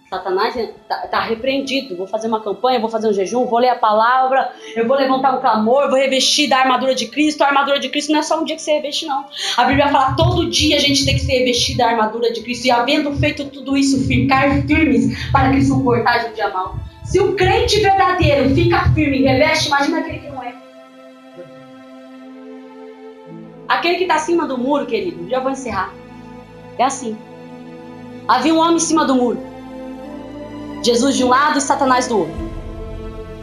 Satanás está repreendido. Vou fazer uma campanha, vou fazer um jejum, vou ler a palavra, eu vou levantar um clamor, vou revestir da armadura de Cristo. A armadura de Cristo não é só um dia que você reveste, não. A Bíblia fala todo dia a gente tem que ser revestido da armadura de Cristo. E havendo feito tudo isso, ficar firmes para que suportar o dia mal. Se o crente verdadeiro fica firme e reveste, imagina aquele que não é. Aquele que está acima do muro, querido, já vou encerrar. É assim. Havia um homem em cima do muro. Jesus de um lado e Satanás do outro.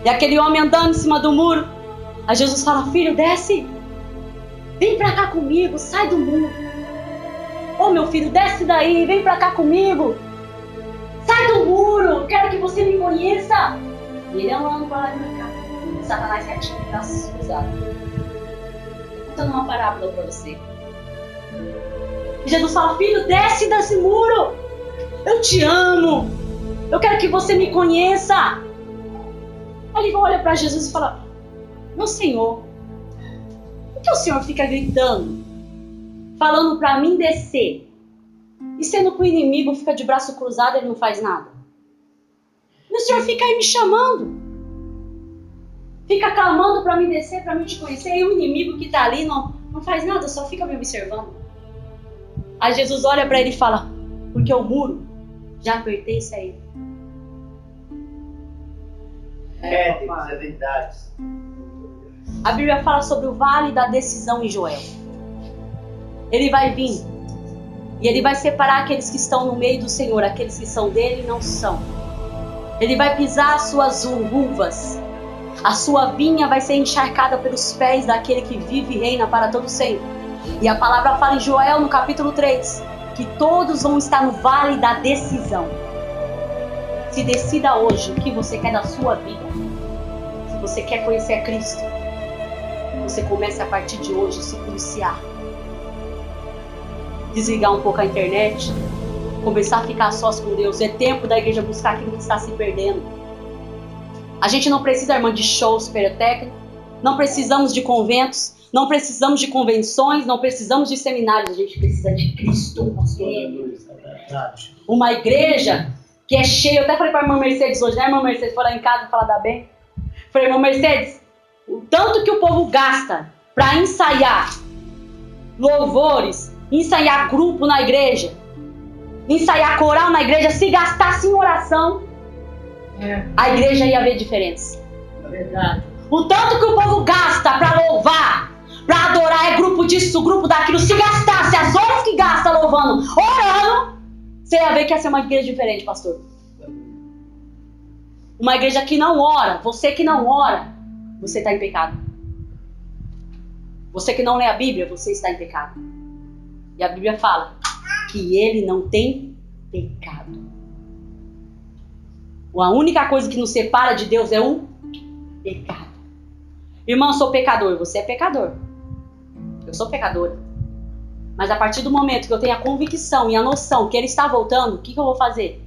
E aquele homem andando em cima do muro. Aí Jesus fala: filho, desce. Vem pra cá comigo, sai do muro. Ô meu filho, desce daí, vem pra cá comigo. Sai do muro, quero que você me conheça. E ele andando pra lá e pra cá. E Satanás retinho, braços cruzados. Contando uma parábola pra você. E Jesus fala: filho, desce desse muro. Eu te amo. Eu quero que você me conheça. Aí ele olha para Jesus e fala: meu Senhor, por que o Senhor fica gritando, falando para mim descer, e sendo que o inimigo fica de braço cruzado e ele não faz nada? E o Senhor fica aí me chamando, fica clamando para mim descer, para mim te conhecer, e o inimigo que está ali não faz nada, só fica me observando. Aí Jesus olha para ele e fala: porque o muro já pertence a ele. É verdade. A Bíblia fala sobre o vale da decisão em Joel. Ele vai vir e ele vai separar aqueles que estão no meio do Senhor, aqueles que são dele e não são. Ele vai pisar as suas uvas. A sua vinha vai ser encharcada pelos pés daquele que vive e reina para todo sempre. E a palavra fala em Joel, no capítulo 3, que todos vão estar no vale da decisão. Se decida hoje o que você quer da sua vida. Se você quer conhecer a Cristo, você começa a partir de hoje a se policiar. Desligar um pouco a internet, começar a ficar sós com Deus. É tempo da igreja buscar aquilo que está se perdendo. A gente não precisa, irmã, de shows pirotécnicos, não precisamos de conventos, não precisamos de convenções, não precisamos de seminários. A gente precisa de Cristo. Uma igreja que é cheia. Eu até falei para a irmã Mercedes hoje, né, irmã Mercedes? Foi lá em casa falar da bem. Falei: irmã Mercedes, o tanto que o povo gasta para ensaiar louvores, ensaiar grupo na igreja, ensaiar coral na igreja, se gastasse em oração, a igreja ia ver diferença. É verdade. O tanto que o povo gasta para louvar, para adorar, é grupo disso, grupo daquilo. Se gastasse as horas que gasta louvando, orando, você ia ver que ia ser uma igreja diferente, pastor. Uma igreja que não ora, você que não ora, você está em pecado. Você que não lê a Bíblia, você está em pecado. E a Bíblia fala que ele não tem pecado. A única coisa que nos separa de Deus é o pecado. Irmão, eu sou pecador, você é pecador. Eu sou pecadora. Mas a partir do momento que eu tenho a convicção e a noção que ele está voltando, o que eu vou fazer?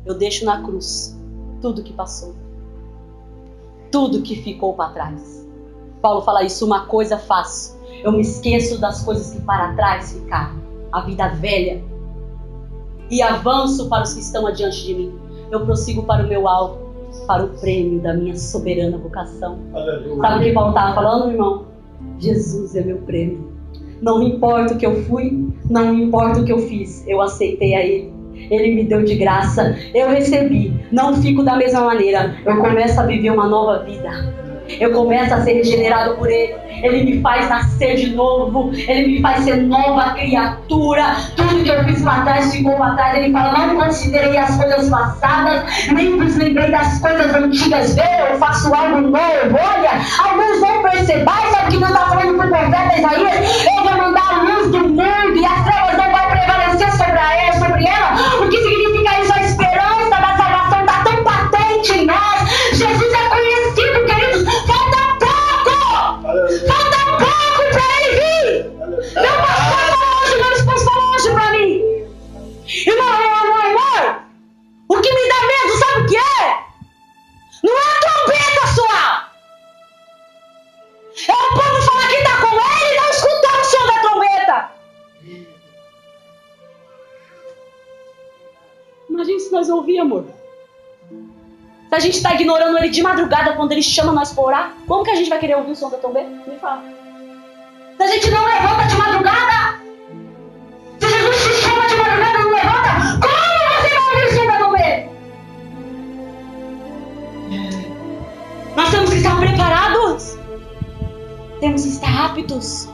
Eu deixo na cruz tudo que passou. Tudo que ficou para trás. Paulo fala isso: uma coisa faço. Eu me esqueço das coisas que para trás ficaram. A vida velha. E avanço para os que estão adiante de mim. Eu prossigo para o meu alvo, para o prêmio da minha soberana vocação. Aleluia. Sabe o que Paulo estava falando, irmão? Jesus é meu prêmio. Não importa o que eu fui, não importa o que eu fiz, eu aceitei a Ele. Ele me deu de graça, eu recebi. Não fico da mesma maneira. Eu começo a viver uma nova vida. Eu começo a ser regenerado por Ele. Ele me faz nascer de novo. Ele me faz ser nova criatura. Tudo que eu fiz para trás ficou para trás. Ele fala: não considerei as coisas passadas, nem vos lembrei das coisas antigas. Veja, eu faço algo novo. Olha, alguns vão perceber. Sabe o que não está falando para o profeta Isaías? Eu vou mandar a luz do mundo e as trevas não vão prevalecer sobre ela. O que significa isso? A esperança da salvação está tão patente em nós. Jesus é conhecido, queridos. Falta pouco! Falta pouco para Ele vir! Meu pastor falou hoje, meu esposo falou hoje para mim. Irmão, o que me dá medo, sabe o que é? Não é a trombeta soar. É o povo falar que está com Ele e não escutar o som da trombeta. Imagina se nós ouvir, amor. Se a gente está ignorando ele de madrugada quando ele chama nós para orar, como que a gente vai querer ouvir o som da trombeta? Me fala. Se a gente não levanta de madrugada, se Jesus te chama de madrugada e não levanta, como você vai ouvir o som da trombeta? Nós temos que estar preparados. Temos que estar aptos.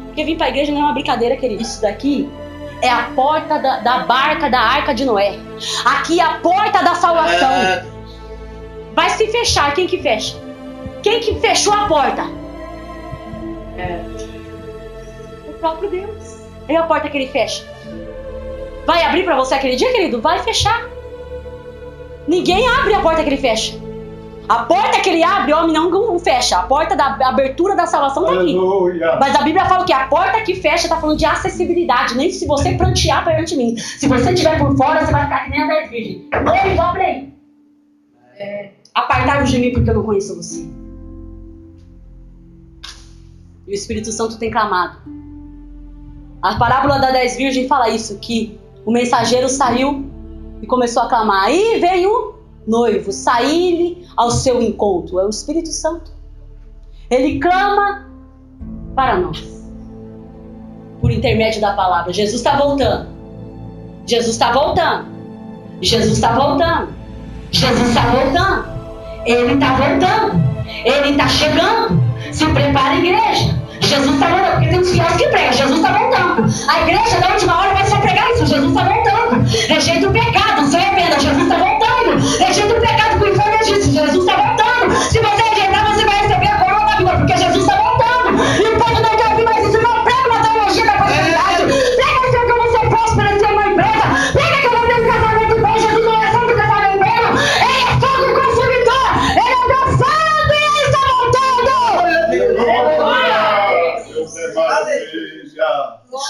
Porque vir para a igreja não é uma brincadeira, querido. Isso daqui é a porta da barca da Arca de Noé. Aqui é a porta da salvação. Vai se fechar. Quem que fecha? Quem que fechou a porta? O próprio Deus. É a porta que ele fecha. Vai abrir para você aquele dia, querido? Vai fechar. Ninguém abre a porta que ele fecha. A porta que ele abre, homem não fecha. A porta da abertura da salvação está aqui. Aleluia. Mas a Bíblia fala que a porta que fecha está falando de acessibilidade. Nem se você prantear perante mim. Se você estiver por fora, você vai ficar que nem a 10 virgens. Ei, abre aí. Apartai-vos de mim porque eu não conheço você. E o Espírito Santo tem clamado. A parábola da 10 virgens fala isso, que o mensageiro saiu e começou a clamar. Aí veio o noivo, sair-lhe ao seu encontro. É o Espírito Santo. Ele clama para nós. Por intermédio da palavra. Jesus está voltando. Jesus está voltando. Jesus está voltando. Jesus está voltando. Ele está voltando. Ele está chegando. Se prepara, igreja. Jesus está voltando. Porque tem uns fiéis que pregam. Jesus está voltando. A igreja da última hora vai só pregar isso. Jesus está voltando. Rejeita o pecado. Se arrependa. Jesus está voltando. Rejeita o pecado com o inferno é disso. Jesus está voltando. Se você rejeitar, você vai receber a coroa da vida. Porque Jesus está voltando. E o povo não quer ouvir mais isso. Não prega uma teologia da prosperidade. Prega que eu vou ser próspero e ter uma empresa. Prega que eu vou ter um casamento bom. Jesus não é santo casamento bom. Ele é fogo consumidor. Ele é Deus santo e ele está voltando.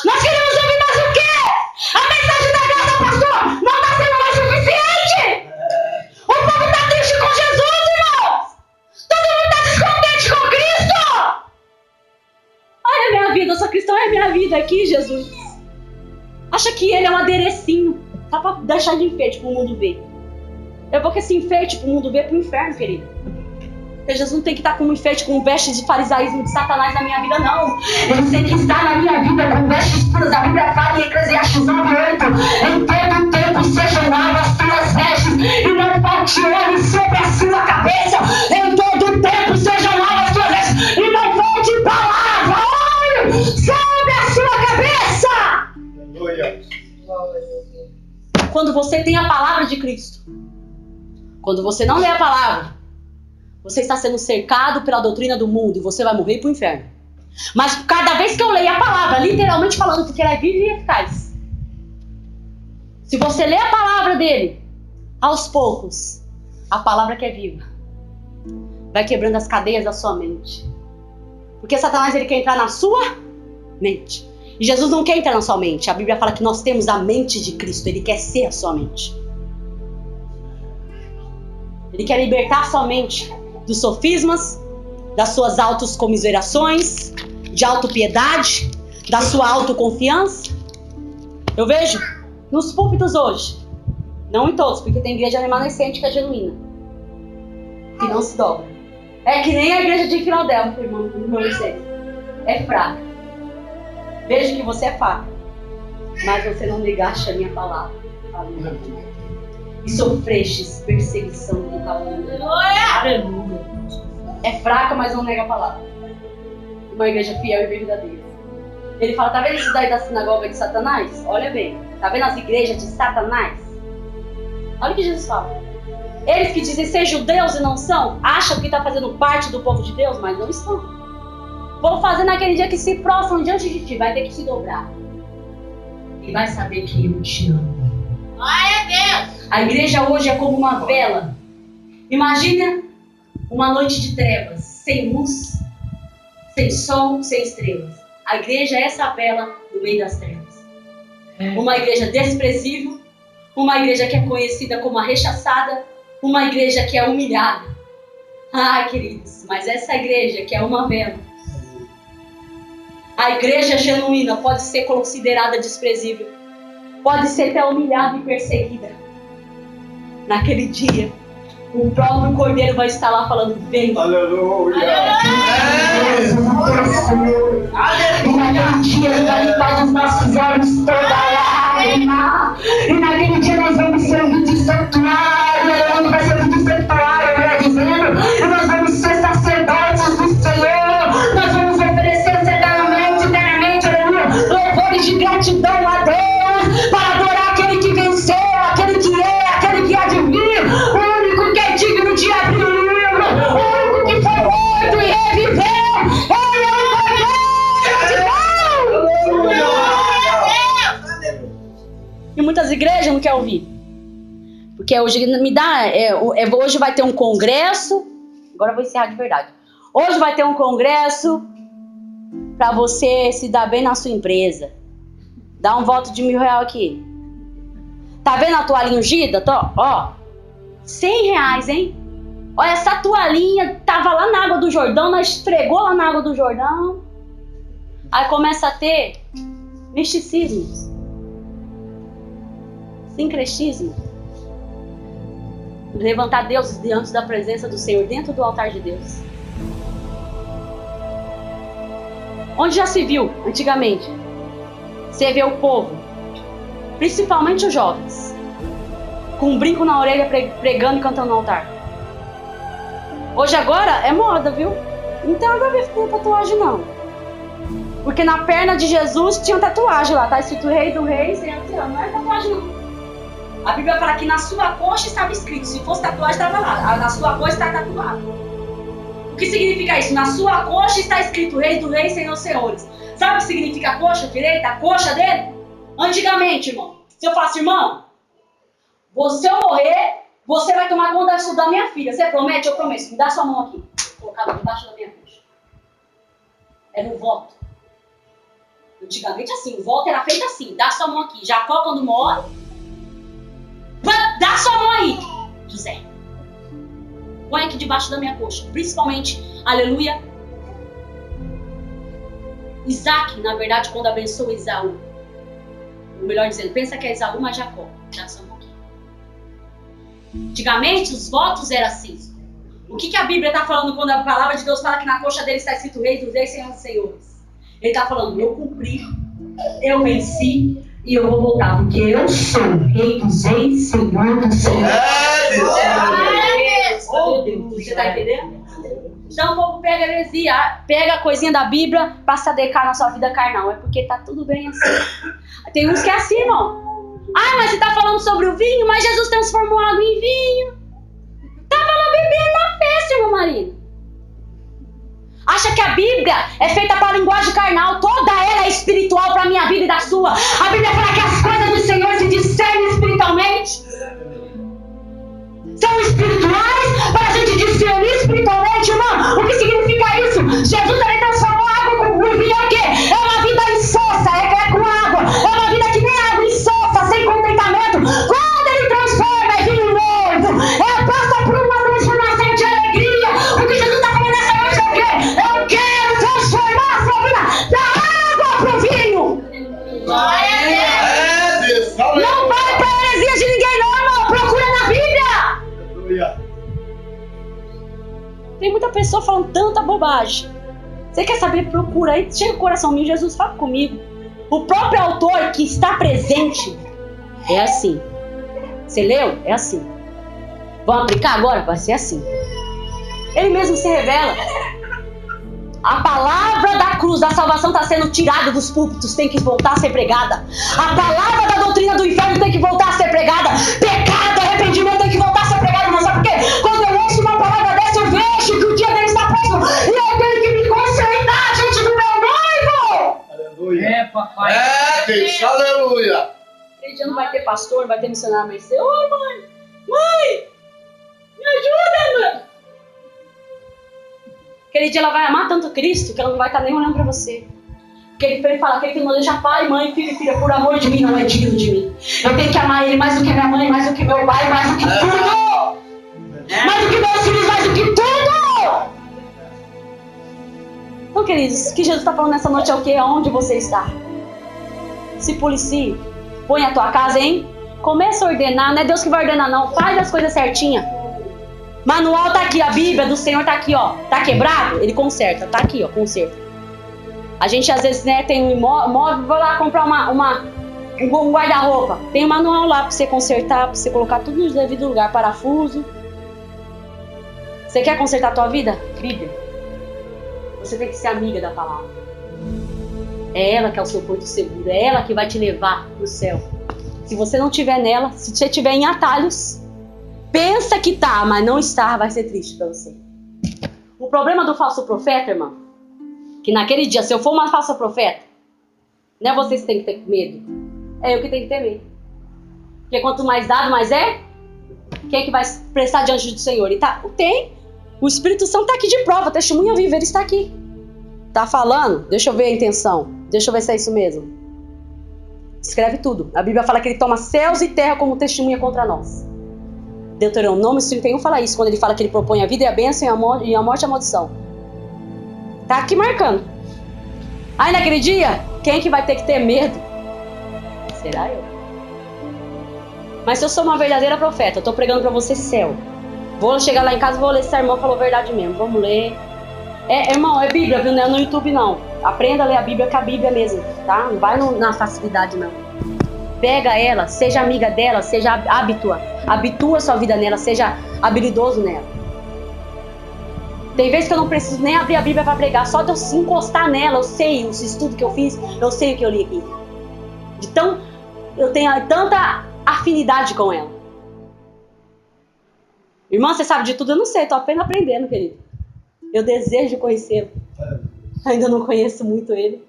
Nós queremos ouvir mais o quê? A mensagem da graça, pastor, não está sendo mais suficiente. O povo está triste com Jesus, irmãos. Todo mundo está descontente com Cristo. Olha a minha vida, eu sou cristão, é a minha vida aqui, Jesus. Acha que ele é um aderecinho, só para deixar de enfeite para o mundo ver. Eu vou que esse enfeite para o mundo ver para o inferno, querido. Porque Jesus não tem que estar com um enfeite, com vestes de farisaísmo de Satanás na minha vida, não. Ele tem que estar na minha vida com vestes puras. A Bíblia fala em Eclesiastes 9:8. Em todo tempo sejam lavas as tuas vestes e não falte óleo sobre a sua cabeça. Em todo tempo sejam lavas as tuas vestes e não falte palavra, óleo sobre a sua cabeça. Aleluia. Quando você tem a palavra de Cristo, quando você não lê a palavra, você está sendo cercado pela doutrina do mundo e você vai morrer para o inferno. Mas cada vez que eu leio a palavra, literalmente falando, porque ela é viva e eficaz. Se você lê a palavra dele, aos poucos, a palavra que é viva, vai quebrando as cadeias da sua mente. Porque Satanás, ele quer entrar na sua mente. E Jesus não quer entrar na sua mente. A Bíblia fala que nós temos a mente de Cristo. Ele quer ser a sua mente. Ele quer libertar a sua mente dos sofismas, das suas autocomiserações, de autopiedade, da sua autoconfiança. Eu vejo nos púlpitos hoje, não em todos, porque tem igreja remanescente que é genuína, que não se dobra. É que nem a igreja de Filadélfia, irmão, é fraca. Vejo que você é fraca, mas você não negaste a minha palavra. Aleluia. E sofrestes perseguição com calúnia. Aleluia. É fraca, mas não nega a palavra. Uma igreja fiel e verdadeira. Ele fala, tá vendo isso daí da sinagoga de Satanás? Olha bem, tá vendo as igrejas de Satanás? Olha o que Jesus fala. Eles que dizem ser judeus e não são, acham que está fazendo parte do povo de Deus, mas não estão. Vão fazer naquele dia que se prostram diante de ti, vai ter que se dobrar. E vai saber que eu te amo. Glória a Deus! A igreja hoje é como uma vela. Imagina uma noite de trevas, sem luz, sem sol, sem estrelas. A igreja é essa vela no meio das trevas. Uma igreja desprezível, uma igreja que é conhecida como a rechaçada, uma igreja que é humilhada. Ah, queridos, mas essa igreja que é uma vela. A igreja genuína pode ser considerada desprezível. pode ser até humilhada e perseguida. Naquele dia, o próprio Cordeiro vai estar lá falando: vem. Aleluia. E naquele dia ele vai limpar os nossos olhos toda lágrima. E naquele dia nós vamos servir de santuário. Ele vai servir de santuário, melhor dizendo. E nós vamos ser sacerdotes do Senhor. Nós vamos oferecer eternamente, aleluia, louvores de gratidão a Deus, para adorar aquele que venceu, aquele que é, aquele que há de vir, o único que é digno de abrir o livro, o único que foi morto e reviveu. Ele é o Cordeiro de Deus. E muitas igrejas não querem ouvir. Porque hoje hoje vai ter um congresso. Agora eu vou encerrar de verdade. Hoje vai ter um congresso para você se dar bem na sua empresa. Dá um voto de R$1.000 aqui. Tá vendo a toalhinha ungida? Ó, R$100, hein? Olha, essa toalhinha tava lá na água do Jordão, nós esfregou lá na água do Jordão. Aí começa a ter misticismos, sincretismo. Levantar deuses diante da presença do Senhor, dentro do altar de Deus. Onde já se viu, antigamente, você vê o povo, principalmente os jovens, com um brinco na orelha, pregando e cantando no altar. Hoje agora é moda, viu? Não tem nada a ver com tatuagem, não. Porque na perna de Jesus tinha tatuagem lá, tá escrito Rei do Rei, não é tatuagem, não. A Bíblia fala que na sua coxa estava escrito, se fosse tatuagem estava lá, na sua coxa está tatuado. O que significa isso? Na sua coxa está escrito Rei do Rei, Senhor dos Senhores. Sabe o que significa a coxa direita? A coxa dele? Antigamente, irmão, se eu falasse: irmão, se eu morrer, você vai tomar conta da minha filha. Você promete? Eu prometo. Me dá sua mão aqui. Colocava debaixo da minha coxa. Era um voto. Antigamente assim, o voto era feito assim: dá sua mão aqui. Jacó, quando morre, dá sua mão aí, José. Põe aqui debaixo da minha coxa. Principalmente, aleluia, Isaac, na verdade, quando abençoa Esaú, ou melhor dizendo, pensa que é Esaú, mas Jacó. Dá sua mão aqui. Antigamente, os votos eram assim. O que a Bíblia está falando quando a palavra de Deus fala que na coxa dele está escrito Rei dos Reis, Senhor dos Senhores? Ele está falando: eu cumpri, eu venci e eu vou voltar, porque eu sou Rei dos Reis, Senhor dos Senhores. Oh, Deus, você está entendendo? Então o povo pega a heresia, pega a coisinha da Bíblia para se adequar na sua vida carnal. É porque tá tudo bem assim. Tem uns que é assim, irmão. Ah, mas você tá falando sobre o vinho, mas Jesus transformou água em vinho. Tava lá bebendo na festa, irmão marido. Acha que a Bíblia é feita para a linguagem carnal. Toda ela é espiritual para a minha vida e da sua. A Bíblia fala que as coisas do Senhor se discernem espiritualmente. São espirituais para a gente discernir espiritualmente, irmão. O que significa isso? Jesus ele transformou a água com vinho. É o quê? É uma vida insossa, é com água. É uma vida que nem água insossa, sem contentamento. Quando ele transforma, é vinho novo. Passa por uma transformação de alegria. O que Jesus está falando nessa noite é o quê? Eu quero transformar a sua vida da água para o vinho. Não vai para a heresia de ninguém, não, irmão. Procura na Bíblia. Tem muita pessoa falando tanta bobagem. Você quer saber? Procura aí. Chega o coração meu. Jesus, fala comigo. O próprio autor que está presente é assim. Você leu? É assim. Vamos aplicar agora? Vai ser assim. Ele mesmo se revela. A palavra da cruz, da salvação, está sendo tirada dos púlpitos. Tem que voltar a ser pregada. A palavra da doutrina do inferno tem que voltar a ser pregada. Pecado, arrependimento tem que voltar a ser pregado. Mas sabe por quê? Quando eu ouço uma palavra dessa, eu vejo que o dia dele está próximo. E eu tenho que me concentrar diante do meu noivo. Aleluia. Papai. Deus, aleluia. Aquele dia não vai ter pastor, não vai ter missionário, mas você: oi, mãe, mãe, me ajuda, mãe. Aquele dia ela vai amar tanto Cristo que ela não vai estar nem olhando para você. Porque ele fala: aquele que não deixa pai, mãe, filho e filha, por amor de mim, não é digno de mim. Eu tenho que amar ele mais do que minha mãe, mais do que meu pai, mais do que tudo. Mais do que meus filhos, mais do que tudo. Então, queridos, o que Jesus está falando nessa noite é o quê? Aonde você está? Se policie. Põe a tua casa, hein? Começa a ordenar, não é Deus que vai ordenar não. Faz as coisas certinhas. Manual tá aqui, a Bíblia do Senhor tá aqui, ó. Tá quebrado? Ele conserta, tá aqui, ó, conserta. A gente às vezes, né, tem um imóvel, vai lá comprar um guarda-roupa. Tem um manual lá pra você consertar, pra você colocar tudo no devido lugar, parafuso. Você quer consertar a tua vida? Bíblia. Você tem que ser amiga da palavra. É ela que é o seu porto seguro, é ela que vai te levar pro céu. Se você não tiver nela, se você tiver em atalhos, pensa que tá, mas não está, vai ser triste pra você. O problema do falso profeta, irmão, que naquele dia, se eu for uma falsa profeta, não é vocês que tem que ter medo, é eu que tenho que ter medo. Porque quanto mais dado, mais é. Quem é que vai prestar diante do Senhor? E tá, tem. O Espírito Santo tá aqui de prova, testemunha viva, ele está aqui. Tá falando? Deixa eu ver a intenção. Deixa eu ver se é isso mesmo. Escreve tudo. A Bíblia fala que ele toma céus e terra como testemunha contra nós. Deuteronômio 31 fala isso, quando ele fala que ele propõe a vida e a bênção e a morte e a maldição. Tá aqui marcando. Aí naquele dia, quem é que vai ter que ter medo? Será eu? Mas se eu sou uma verdadeira profeta, eu tô pregando pra você céu. Vou chegar lá em casa e vou ler se a irmã falou verdade mesmo. Vamos ler. Irmão, é Bíblia, viu? Não é no YouTube não. Aprenda a ler a Bíblia com a Bíblia mesmo, tá? Não vai na facilidade não. Pega ela, seja amiga dela, seja habitua sua vida nela, seja habilidoso nela. Tem vezes que eu não preciso nem abrir a Bíblia para pregar, só de eu se encostar nela, eu sei os estudos que eu fiz, eu sei o que eu li aqui. Então, eu tenho tanta afinidade com ela. Irmã, você sabe de tudo? Eu não sei, tô apenas aprendendo, querido. Eu desejo conhecê-lo. Ainda não conheço muito ele.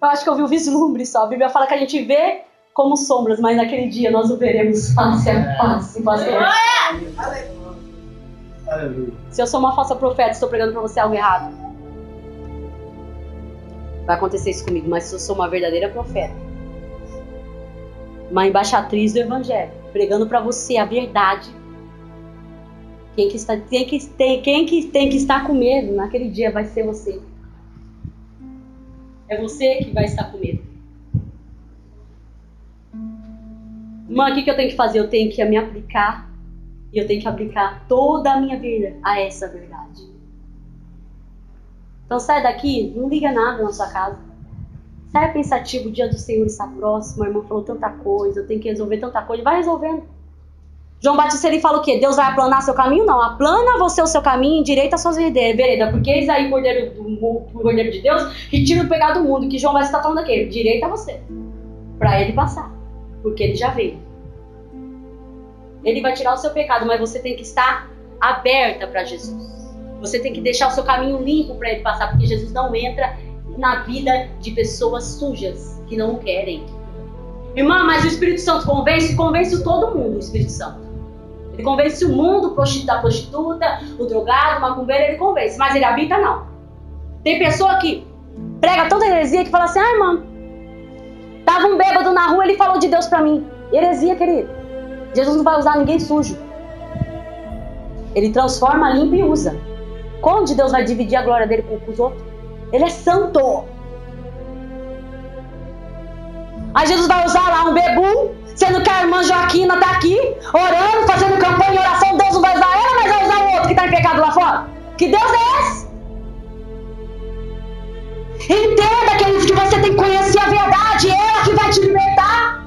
Eu acho que eu vi o vislumbre só. A Bíblia fala que a gente vê como sombras, mas naquele dia nós o veremos face a face. Se eu sou uma falsa profeta, estou pregando para você algo errado. Vai acontecer isso comigo, mas se eu sou uma verdadeira profeta, uma embaixatriz do Evangelho, pregando para você a verdade, quem que tem que estar com medo naquele dia vai ser você. É você que vai estar com medo. Irmã, o que eu tenho que fazer? Eu tenho que me aplicar. E eu tenho que aplicar toda a minha vida a essa verdade. Então sai daqui, não liga nada na sua casa. Sai pensativo, o dia do Senhor está próximo. A irmã falou tanta coisa, eu tenho que resolver tanta coisa. Vai resolvendo. João Batista, ele fala o quê? Deus vai aplanar seu caminho? Não, aplana você o seu caminho, endireita as suas veredas. Porque eis aí o Cordeiro de Deus que tira o pecado do mundo. Que João Batista está falando aqui, direita você. Para ele passar. Porque ele já veio. Ele vai tirar o seu pecado, mas você tem que estar aberta para Jesus. Você tem que deixar o seu caminho limpo para ele passar, porque Jesus não entra na vida de pessoas sujas que não o querem. Irmã, mas o Espírito Santo convence todo mundo, o Espírito Santo. Ele convence o mundo, da prostituta, o drogado, o macumbeiro, ele convence, mas ele habita não. Tem pessoa que prega tanta heresia que fala assim, irmã, tava um bêbado na rua, ele falou de Deus pra mim. Heresia, querido. Jesus não vai usar ninguém sujo. Ele transforma, limpa e usa. Onde Deus vai dividir a glória dele com os outros? Ele é santo. Aí Jesus vai usar lá um bebum, sendo que a irmã Joaquina tá aqui, orando, fazendo campanha e oração. Deus não vai usar ela, mas vai usar o outro que tá em pecado lá fora. Que Deus é esse? Entenda, queridos, que você tem que conhecer a verdade, ela que vai te libertar.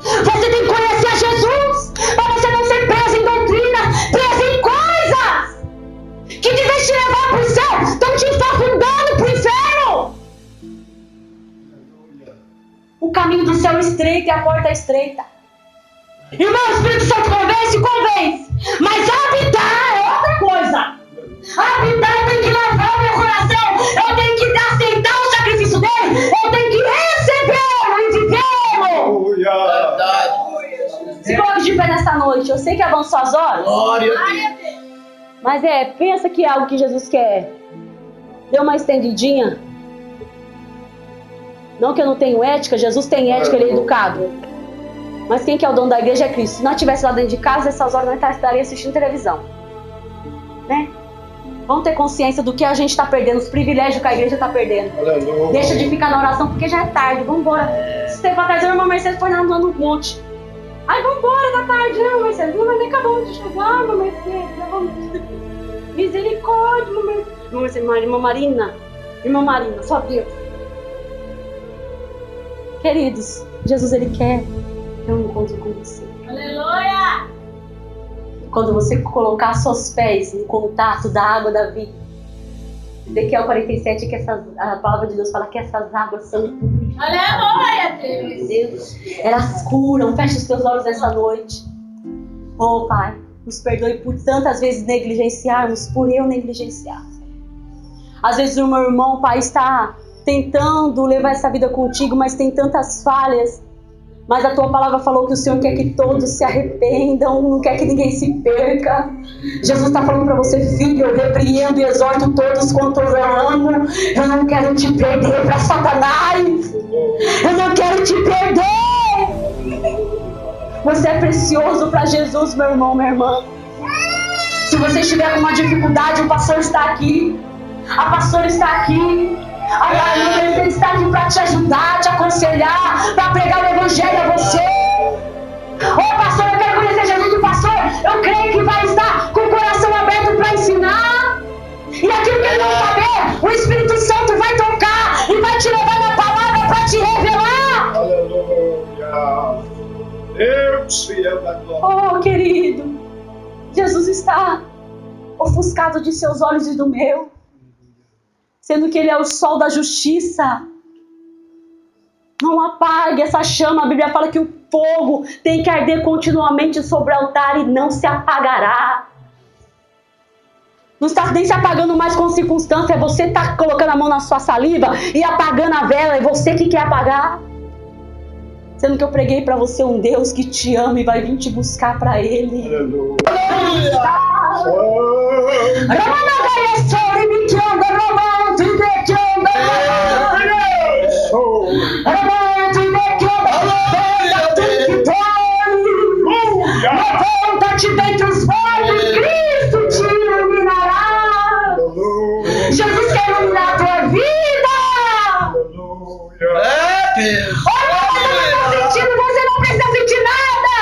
Você tem que conhecer a Jesus, para você não ser preso em doutrina, preso em coisas que de vez de te levar para o céu, estão te afundando para o inferno. O caminho do céu é estreito e a porta é estreita. Irmão, o Espírito Santo convence, mas habitar é outra coisa. Habitar, eu tenho que lavar o meu coração, eu tenho que aceitar o sacrifício dele, eu tenho que recebê-lo e vivê-lo. Se coloque de pé nessa noite. Eu sei que avançou as horas. Glória. Mas pensa que é algo que Jesus quer. Deu uma estendidinha. Não que eu não tenho ética, Jesus tem ética, ele é educado. Mas quem que é o dono da igreja é Cristo. Se nós estivéssemos lá dentro de casa, essas horas nós estaríamos assistindo televisão. Né? Vamos ter consciência do que a gente está perdendo, os privilégios que a igreja está perdendo. Aleluia. Deixa de ficar na oração porque já é tarde. Vamos embora. esse tempo atrás, a irmã Mercedes foi nadando no monte. Aí vamos embora da tarde, né, Mercedes? Não, mas nem acabamos de chegar, irmã Mercedes. Misericórdia, irmã Mercedes. Irmã Marina, só Deus. Queridos, Jesus, Ele quer ter um encontro com você. Aleluia! Quando você colocar seus pés no contato da água da vida. Ezequiel 47, que a palavra de Deus fala que essas águas são puras. Aleluia, Deus! Elas curam. Feche os teus olhos nessa noite. Oh, Pai, nos perdoe por tantas vezes negligenciarmos, por eu negligenciar. Às vezes o meu irmão, Pai, está tentando levar essa vida contigo, mas tem tantas falhas. Mas a tua palavra falou que o Senhor quer que todos se arrependam, não quer que ninguém se perca. Jesus está falando para você, filho, eu repreendo e exorto todos quanto eu amo. Eu não quero te perder para Satanás. Eu não quero te perder. Você é precioso para Jesus, meu irmão, minha irmã. Se você estiver com uma dificuldade, o pastor está aqui. A pastora está aqui. A Maria está aqui para te ajudar, te aconselhar, para pregar o evangelho a você. Ô pastor, eu quero conhecer Jesus. O pastor, eu creio que vai estar com o coração aberto para ensinar. E aquilo que ele não saber, o Espírito Santo vai tocar e vai te levar na palavra para te revelar. Aleluia. Deus fiel da glória. Oh, querido, Jesus está ofuscado de seus olhos e do meu. Sendo que Ele é o sol da justiça. Não apague essa chama. A Bíblia fala que o fogo tem que arder continuamente sobre o altar e não se apagará. Não está nem se apagando mais com circunstância. É você está colocando a mão na sua saliva e apagando a vela. É você que quer apagar. Sendo que eu preguei para você um Deus que te ama e vai vir te buscar para Ele. Aleluia. Levanta-te dentre os mortos, Cristo te iluminará. Jesus quer iluminar a tua vida. Você não precisa sentir nada.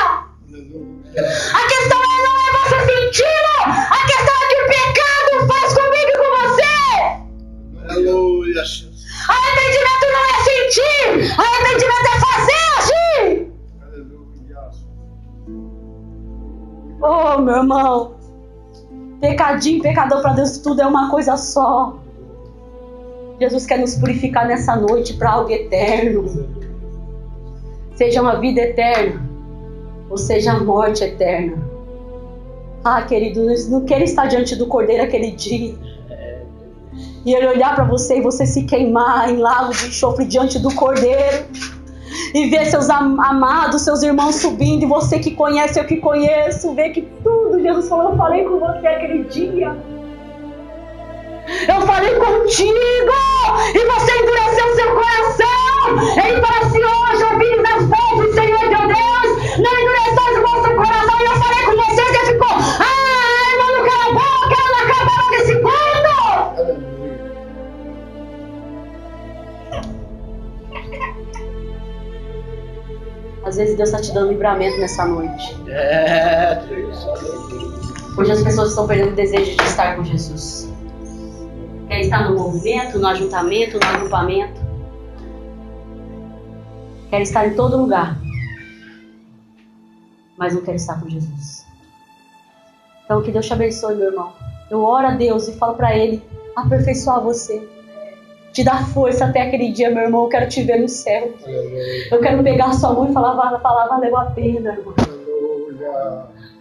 A questão não é você sentindo. A questão é que o pecado faz comigo e com você. Aleluia. Arrependimento não é sentir. Arrependimento é fazer agir. Aleluia. Oh, meu irmão. Pecadinho, pecador para Deus, tudo é uma coisa só. Jesus quer nos purificar nessa noite para algo eterno. Seja uma vida eterna, ou seja a morte eterna. Ah, querido, não quero estar diante do Cordeiro aquele dia. E Ele olhar para você e você se queimar em lago de enxofre diante do Cordeiro. E ver seus amados, seus irmãos subindo. E você que conhece, eu que conheço. Ver que tudo, Jesus falou, eu falei com você aquele dia. Eu falei contigo. E você endureceu seu coração. Ele fala assim, hoje ouvis as vozes, Senhor teu Deus. Não endureçais o vosso coração. E eu falei com você, você ficou, irmão, não cala a boca, ela não acaba nesse mundo. Às vezes Deus está te dando livramento nessa noite. Hoje as pessoas estão perdendo o desejo de estar com Jesus. Quer estar no movimento, no ajuntamento, no agrupamento. Quer estar em todo lugar. Mas não quer estar com Jesus. Então que Deus te abençoe, meu irmão. Eu oro a Deus e falo para Ele aperfeiçoar você. Te dar força até aquele dia, meu irmão. Eu quero te ver no céu. Eu quero pegar a sua mão e falar valeu a pena, irmão.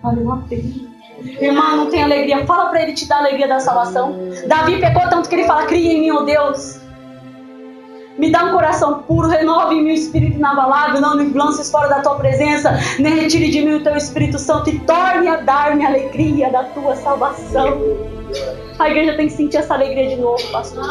Valeu a pena. Irmão, não tem alegria. Fala pra Ele te dar a alegria da salvação. Davi pecou tanto que ele fala, cria em mim, ó Deus. Me dá um coração puro, renove em mim o espírito inabalável. Não me lances fora da tua presença. Nem retire de mim o teu Espírito Santo. E torne a dar-me a alegria da tua salvação. A igreja tem que sentir essa alegria de novo, pastor.